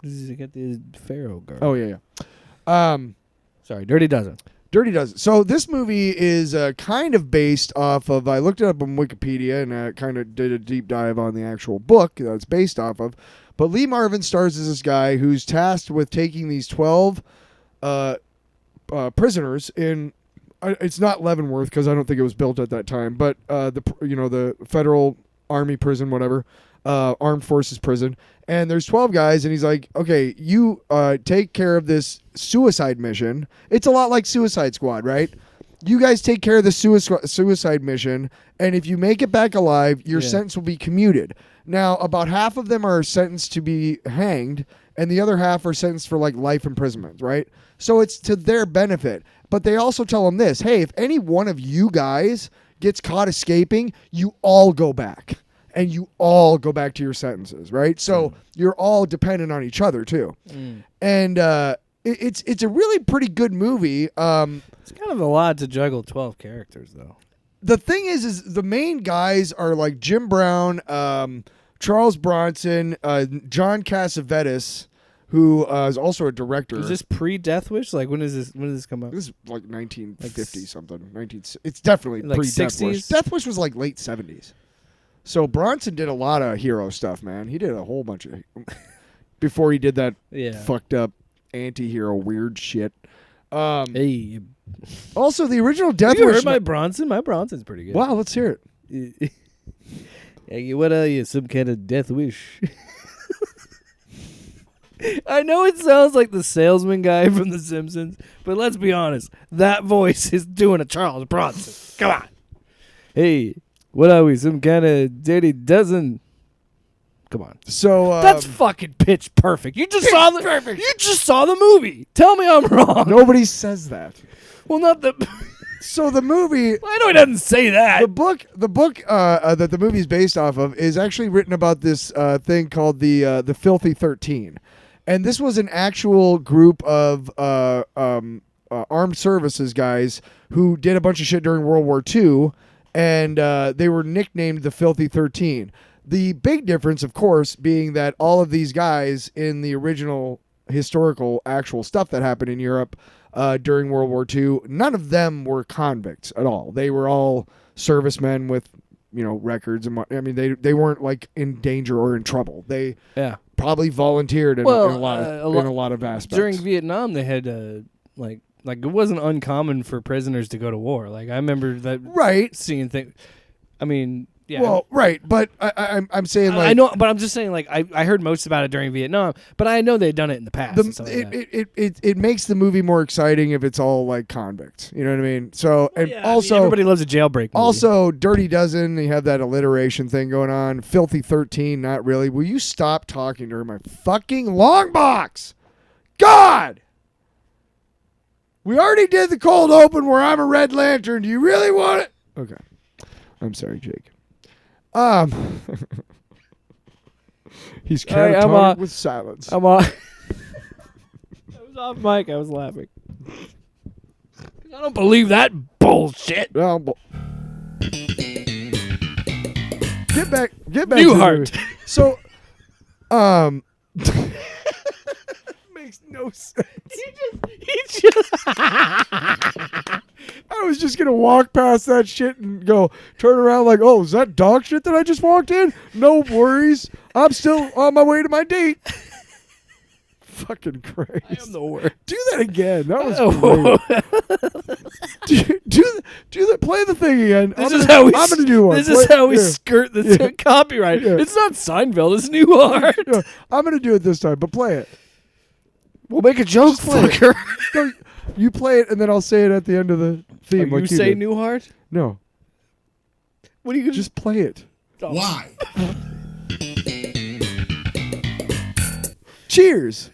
Speaker 1: He's got the Pharaoh girl.
Speaker 2: Oh yeah.
Speaker 1: Sorry, Dirty Dozen.
Speaker 2: Dirty Dozen. So this movie is kind of based off of. I looked it up on Wikipedia and kind of did a deep dive on the actual book that it's based off of. But Lee Marvin stars as this guy who's tasked with taking these 12 prisoners in. It's not Leavenworth because I don't think it was built at that time, but the federal army prison, whatever, armed forces prison. And there's 12 guys, and he's like, okay, you take care of this suicide mission. It's a lot like Suicide Squad, right? You guys take care of the suicide mission, and if you make it back alive, your sentence will be commuted. Now, about half of them are sentenced to be hanged, and the other half are sentenced for like life imprisonment, right? So it's to their benefit. But they also tell them this, hey, if any one of you guys gets caught escaping, you all go back. And you all go back to your sentences, right? So you're all dependent on each other, too. And it's a really pretty good movie.
Speaker 1: It's kind of a lot to juggle 12 characters, though.
Speaker 2: The thing is the main guys are like Jim Brown, Charles Bronson, John Cassavetes, who is also a director.
Speaker 1: Is this pre-Death Wish? Like, when does this come out?
Speaker 2: This is like 1950 something. It's definitely
Speaker 1: Like
Speaker 2: pre-Death Wish.
Speaker 1: 60s?
Speaker 2: Death Wish was like late 70s. So Bronson did a lot of hero stuff, man. He did a whole bunch of before he did that fucked up anti-hero weird shit.
Speaker 1: Hey,
Speaker 2: Also, the original Death
Speaker 1: you
Speaker 2: Wish.
Speaker 1: heard my Bronson? My Bronson's pretty good.
Speaker 2: Wow, let's hear it.
Speaker 1: Hey, what are you? Some kind of death wish? I know it sounds like the salesman guy from The Simpsons, but let's be honest. That voice is doing a Charles Bronson. Come on. Hey, what are we? Some kind of dirty dozen? Come on.
Speaker 2: So
Speaker 1: That's fucking pitch perfect. You just saw the perfect. You just saw the movie. Tell me I'm wrong.
Speaker 2: nobody says that.
Speaker 1: Well, not the.
Speaker 2: So the movie.
Speaker 1: I know he doesn't say that.
Speaker 2: The book that the movie is based off of is actually written about this thing called the Filthy 13, and this was an actual group of armed services guys who did a bunch of shit during World War II, and they were nicknamed the Filthy 13. The big difference, of course, being that all of these guys in the original historical actual stuff that happened in Europe during World War II, none of them were convicts at all. They were all servicemen with records and I mean they weren't like in danger or in trouble. They
Speaker 1: Yeah.
Speaker 2: probably volunteered in a lot of aspects.
Speaker 1: During Vietnam, they had like it wasn't uncommon for prisoners to go to war. Like I remember that
Speaker 2: Right.
Speaker 1: seeing things. I mean, yeah.
Speaker 2: Well, right, but I'm saying like
Speaker 1: I know, but I'm just saying like I heard most about it during Vietnam, but I know they'd done it in the past. and stuff like that.
Speaker 2: it makes the movie more exciting if it's all like convicts. You know what I mean? So and
Speaker 1: Yeah, I mean,
Speaker 2: also
Speaker 1: everybody loves a jailbreak movie.
Speaker 2: Also, Dirty Dozen, you have that alliteration thing going on. Filthy 13, not really. Will you stop talking during my fucking long box? God! We already did the cold open where I'm a Red Lantern. Do you really want it? Okay. I'm sorry, Jake. He's
Speaker 1: Hey, I'm
Speaker 2: catatonic with silence.
Speaker 1: I'm on. I was off mic. I was laughing. I don't believe that bullshit.
Speaker 2: Well, get back
Speaker 1: Newhart.
Speaker 2: to the movie. So, makes no sense.
Speaker 1: He just
Speaker 2: I was just gonna walk past that shit and go turn around like, oh, is that dog shit that I just walked in? No worries, I'm still on my way to my date. Fucking Christ!
Speaker 1: I am the worst.
Speaker 2: Do that again. That was great. do that. Play the thing again.
Speaker 1: This
Speaker 2: I'm
Speaker 1: is
Speaker 2: gonna,
Speaker 1: how we.
Speaker 2: I'm gonna do one.
Speaker 1: This is how we
Speaker 2: Here.
Speaker 1: skirt the copyright.
Speaker 2: Yeah.
Speaker 1: It's not Seinfeld. It's Newhart.
Speaker 2: Yeah, I'm gonna do it this time, but play it.
Speaker 1: We'll make a joke, fucker.
Speaker 2: No, you play it, and then I'll say it at the end of the theme.
Speaker 1: You
Speaker 2: like
Speaker 1: say
Speaker 2: did.
Speaker 1: Newhart?
Speaker 2: No.
Speaker 1: What are you gonna
Speaker 2: Just play it.
Speaker 9: Why?
Speaker 2: Cheers.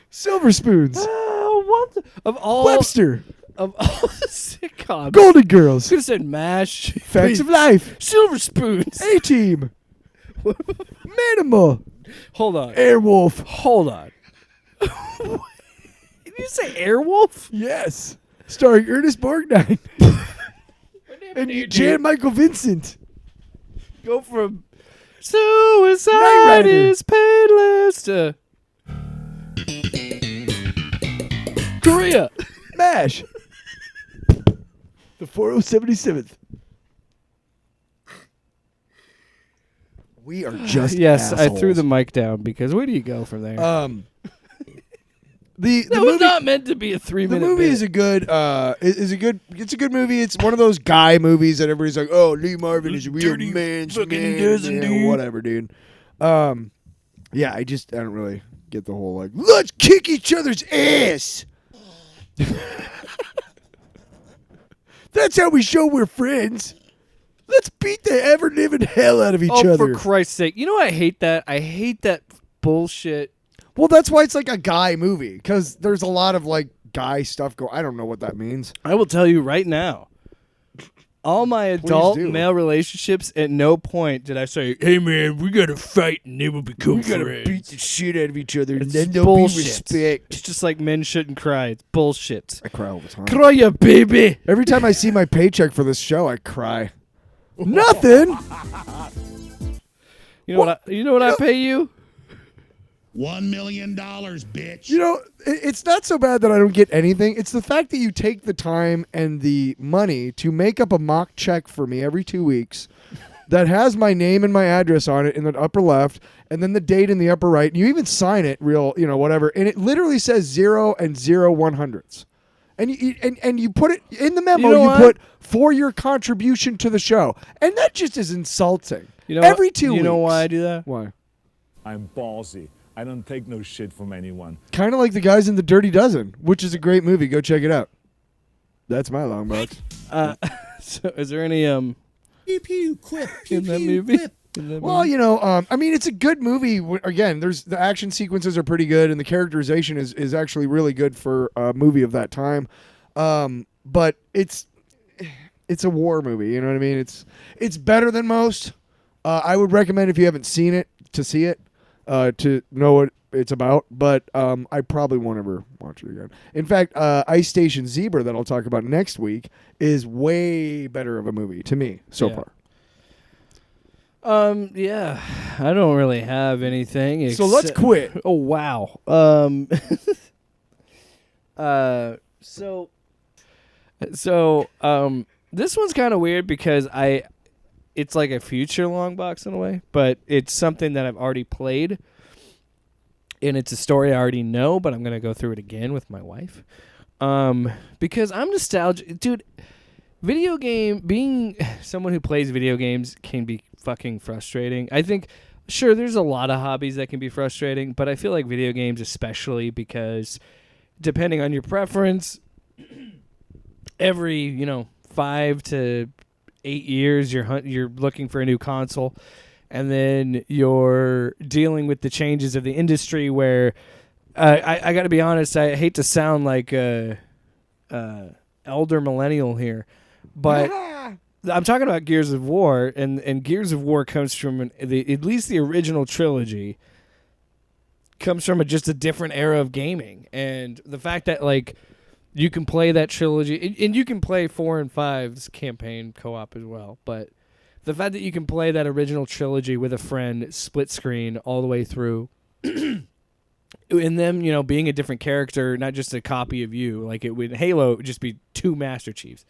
Speaker 2: Silver Spoons.
Speaker 1: What of all
Speaker 2: Webster.
Speaker 1: of all the sitcoms?
Speaker 2: Golden Girls.
Speaker 1: Could have said MASH.
Speaker 2: Facts of Life.
Speaker 1: Silver Spoons.
Speaker 2: A-Team. Manimal.
Speaker 1: Hold on.
Speaker 2: Airwolf.
Speaker 1: Hold on. Did you say Airwolf?
Speaker 2: Yes. Starring Ernest Borgnine. and Jan Michael Vincent.
Speaker 1: Go from
Speaker 2: Knight
Speaker 1: suicide
Speaker 2: Rider.
Speaker 1: is painless to Korea.
Speaker 2: MASH. The 4077th. We are just
Speaker 1: Yes, I
Speaker 2: assholes.
Speaker 1: threw the mic down because where do you go from there?
Speaker 2: The
Speaker 1: that was
Speaker 2: movie,
Speaker 1: not meant to be a
Speaker 2: the
Speaker 1: 3-minute
Speaker 2: movie
Speaker 1: bit.
Speaker 2: is a good it's a good movie. It's one of those guy movies that everybody's like, oh, Lee Marvin is a real man's man, whatever, dude. Yeah, I don't really get the whole like, let's kick each other's ass. That's how we show we're friends. Let's beat the ever living hell out of each other.
Speaker 1: For Christ's sake. You know I hate that? I hate that bullshit.
Speaker 2: Well, that's why it's like a guy movie, because there's a lot of like guy stuff going. I don't know what that means.
Speaker 1: I will tell you right now. All my adult
Speaker 2: do.
Speaker 1: male relationships, at no point did I say, hey man, we gotta fight and then we'll become
Speaker 2: We gotta
Speaker 1: friends.
Speaker 2: beat the shit out of each other, and
Speaker 1: It's
Speaker 2: then there'll be
Speaker 1: bullshit.
Speaker 2: respect.
Speaker 1: It's just like men shouldn't cry. It's bullshit.
Speaker 2: I cry all the time.
Speaker 1: Cry ya, baby.
Speaker 2: Every time I see my paycheck for this show, I cry. Nothing.
Speaker 1: You know what I pay you?
Speaker 9: $1 million, bitch.
Speaker 2: You know, it's not so bad that I don't get anything. It's the fact that you take the time and the money to make up a mock check for me every 2 weeks that has my name and my address on it in the upper left and then the date in the upper right. And you even sign it real, whatever. And it literally says 0 and 0 100ths. And you put it in the memo,
Speaker 1: You know
Speaker 2: you
Speaker 1: what?
Speaker 2: put for your contribution to the show. And that just is insulting.
Speaker 1: You know
Speaker 2: every
Speaker 1: what?
Speaker 2: 2 weeks.
Speaker 1: You know why I do that?
Speaker 2: Why?
Speaker 8: I'm ballsy. I don't take no shit from anyone.
Speaker 2: Kind of like the guys in The Dirty Dozen, which is a great movie. Go check it out. That's my long box.
Speaker 1: So is there any
Speaker 9: Pew pew quip. Pew,
Speaker 1: in that
Speaker 9: pew,
Speaker 1: movie?
Speaker 9: quip.
Speaker 1: In that
Speaker 2: Well,
Speaker 1: movie?
Speaker 2: I mean, it's a good movie. Again, the action sequences are pretty good, and the characterization is actually really good for a movie of that time. But it's a war movie. You know what I mean? It's better than most. I would recommend if you haven't seen it to see it. To know what it's about, but I probably won't ever watch it again. In fact, Ice Station Zebra that I'll talk about next week is way better of a movie to me so
Speaker 1: Yeah.
Speaker 2: far.
Speaker 1: Yeah, I don't really have anything.
Speaker 2: So let's quit.
Speaker 1: Oh wow. So So this one's kind of weird because it's like a future long box in a way, but it's something that I've already played, and it's a story I already know, but I'm gonna go through it again with my wife, because I'm nostalgic, dude. Being someone who plays video games can be fucking frustrating. I think, sure, there's a lot of hobbies that can be frustrating, but I feel like video games especially because depending on your preference, every 5 to 8 years you're looking for a new console, and then you're dealing with the changes of the industry where I got to be honest, I hate to sound like elder millennial here, but I'm talking about Gears of War, and Gears of War comes from at least the original trilogy comes from just a different era of gaming, and the fact that like you can play that trilogy, and you can play 4 and 5's campaign co-op as well, but the fact that you can play that original trilogy with a friend, split screen all the way through, and them being a different character, not just a copy of you, like it would Halo, it would just be 2 Master Chiefs.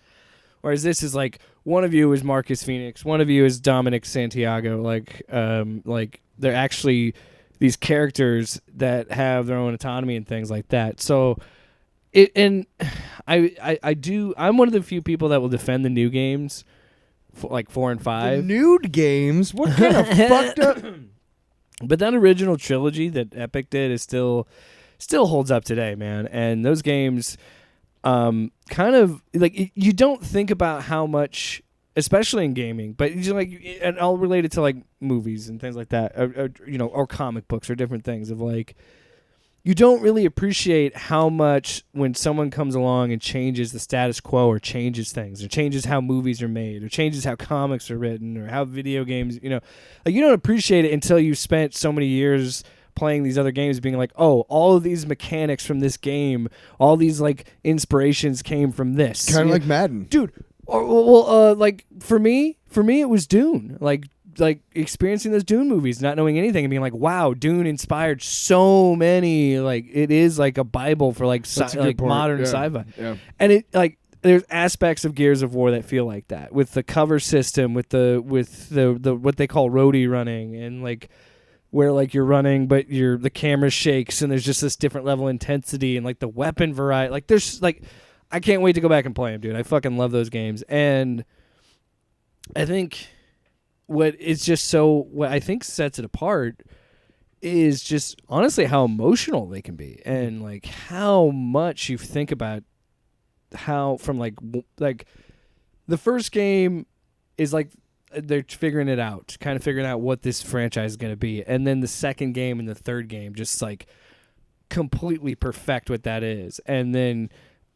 Speaker 1: Whereas this is like one of you is Marcus Phoenix, one of you is Dominic Santiago. Like they're actually these characters that have their own autonomy and things like that. So, I'm one of the few people that will defend the new games, like 4 and 5.
Speaker 2: The nude games? What kind of fucked up?
Speaker 1: But that original trilogy that Epic did is still holds up today, man. And those games. Kind of like you don't think about how much, especially in gaming, but and all related to like movies and things like that, or comic books or different things of like, you don't really appreciate how much when someone comes along and changes the status quo or changes things or changes how movies are made or changes how comics are written or how video games, like you don't appreciate it until you've spent so many years playing these other games, being like, oh, all of these mechanics from this game, all these like inspirations came from this.
Speaker 2: Kind of like Madden,
Speaker 1: dude. Well, like for me, it was Dune. Like experiencing those Dune movies, not knowing anything, and being like, wow, Dune inspired so many. Like it is like a bible for like modern sci-fi. Yeah. And it like there's aspects of Gears of War that feel like that with the cover system, with the what they call roadie running, and like. Where like you're running, but the camera shakes, and there's just this different level of intensity, and like the weapon variety. Like there's like, I can't wait to go back and play them, dude. I fucking love those games, and I think what I think sets it apart is just honestly how emotional they can be, and like how much you think about how from like the first game is like. They're figuring it out, kind of figuring out what this franchise is going to be. And then the second game and the third game just like completely perfect what that is. And then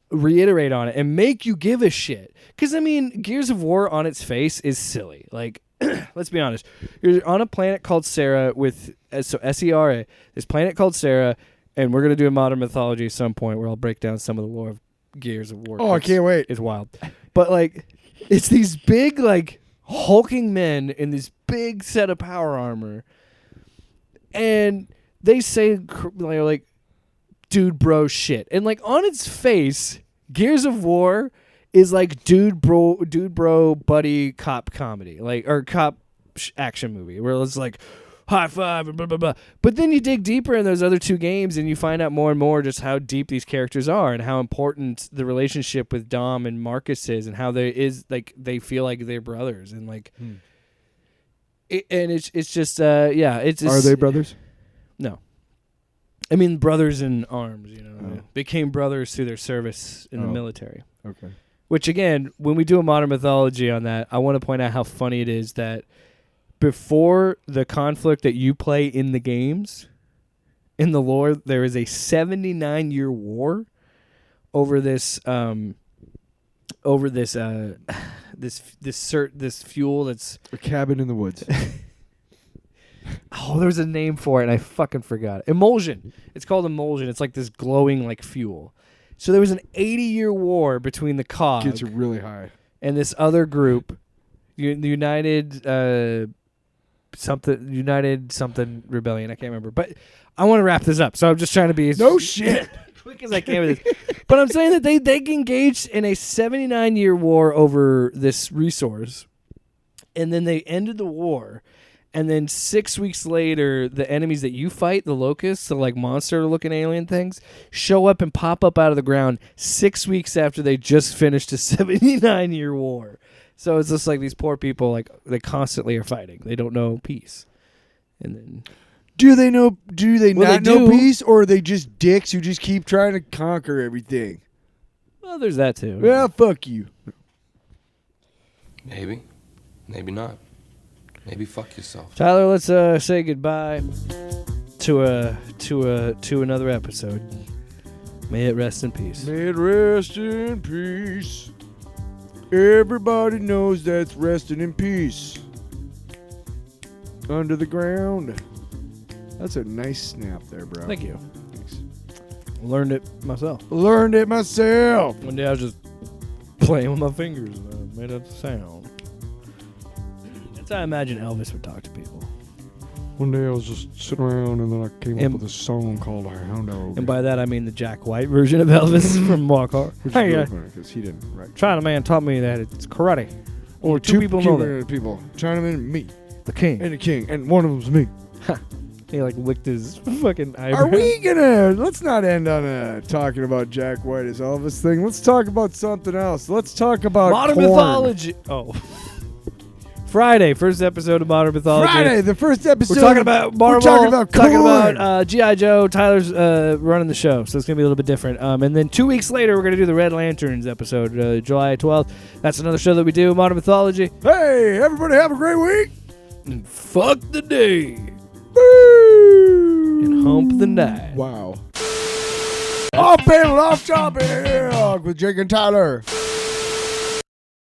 Speaker 1: reiterate on it and make you give a shit. Because, I mean, Gears of War on its face is silly. Like, let's be honest. You're on a planet called Sera so S-E-R-A, this planet called Sera, and we're going to do a modern mythology at some point where I'll break down some of the lore of Gears of War.
Speaker 2: Oh, I can't wait.
Speaker 1: It's wild. But, like, it's these big, like, hulking men in this big set of power armor, and they say like dude bro shit, and like on its face Gears of War is like dude bro buddy cop comedy, like, or cop action movie where it's like high five and blah blah blah. But then you dig deeper in those other two games and you find out more and more just how deep these characters are and how important the relationship with Dom and Marcus is, and how they feel like they're brothers, and like and it's just it's just,
Speaker 2: are they brothers?
Speaker 1: No, I mean brothers in arms. Became brothers through their service in the military.
Speaker 2: Okay.
Speaker 1: Which again, when we do a modern mythology on that, I want to point out how funny it is that. Before the conflict that you play in the games, in the lore, there is a 79-year war over this this fuel that's
Speaker 2: a cabin in the woods.
Speaker 1: Oh, there's a name for it, and I fucking forgot it. Emulsion. It's called emulsion. It's like this glowing like fuel. So there was an 80-year war between the COG
Speaker 2: gets really high
Speaker 1: and this other group, the United something Rebellion. I can't remember, but I want to wrap this up. So I'm just trying to be as quick as I can with this. But I'm saying that they engaged in a 79-year war over this resource, and then they ended the war. And then 6 weeks later, the enemies that you fight, the locusts, the like monster-looking alien things, show up and pop up out of the ground 6 weeks after they just finished a 79-year war. So it's just like these poor people, like they constantly are fighting. They don't know peace. And then
Speaker 2: Do they not know
Speaker 1: do.
Speaker 2: peace, or are they just dicks who just keep trying to conquer everything?
Speaker 1: well, there's that too.
Speaker 2: Well, fuck you.
Speaker 7: Maybe. Maybe not. Maybe fuck yourself.
Speaker 1: Tyler, let's say goodbye to another episode. May it rest in peace.
Speaker 2: May it rest in peace. Everybody knows that's resting in peace. Under the ground. That's a nice snap there, bro.
Speaker 1: Thank you.
Speaker 2: Thanks.
Speaker 1: Learned it myself.
Speaker 2: Learned it myself.
Speaker 1: One day I was just playing with my fingers and I made a sound. That's how I imagine Elvis would talk to people.
Speaker 2: One day I was just sitting around and then I came
Speaker 1: And-
Speaker 2: up with a song called Hound Dog.
Speaker 1: And by that I mean the Jack White version of Elvis from Walk Hard.
Speaker 2: Which
Speaker 1: Hey,
Speaker 2: is really funny because he didn't write.
Speaker 1: Chinaman taught me that it's karate.
Speaker 2: Or
Speaker 1: two people know that.
Speaker 2: Cuban people. Chinaman and me.
Speaker 1: The king.
Speaker 2: And the king. And one of them's me.
Speaker 1: He like licked his fucking eyebrow.
Speaker 2: Are we gonna? Let's not end on talking about Jack White as Elvis thing. Let's talk about something else. Let's talk about
Speaker 1: Modern
Speaker 2: corn.
Speaker 1: Mythology. Oh. Friday, first episode of Modern Mythology.
Speaker 2: Friday, the first episode.
Speaker 1: We're talking about Marvel.
Speaker 2: We're talking about corn.
Speaker 1: talking about G.I. Joe. Tyler's running the show, so it's going to be a little bit different. And then 2 weeks later, we're going to do the Red Lanterns episode, July 12th. That's another show that we do, Modern Mythology.
Speaker 2: Hey, everybody have a great week.
Speaker 1: And fuck the day.
Speaker 2: Woo!
Speaker 1: And hump the night.
Speaker 2: Wow. Off panel, off topic with Jake and Tyler.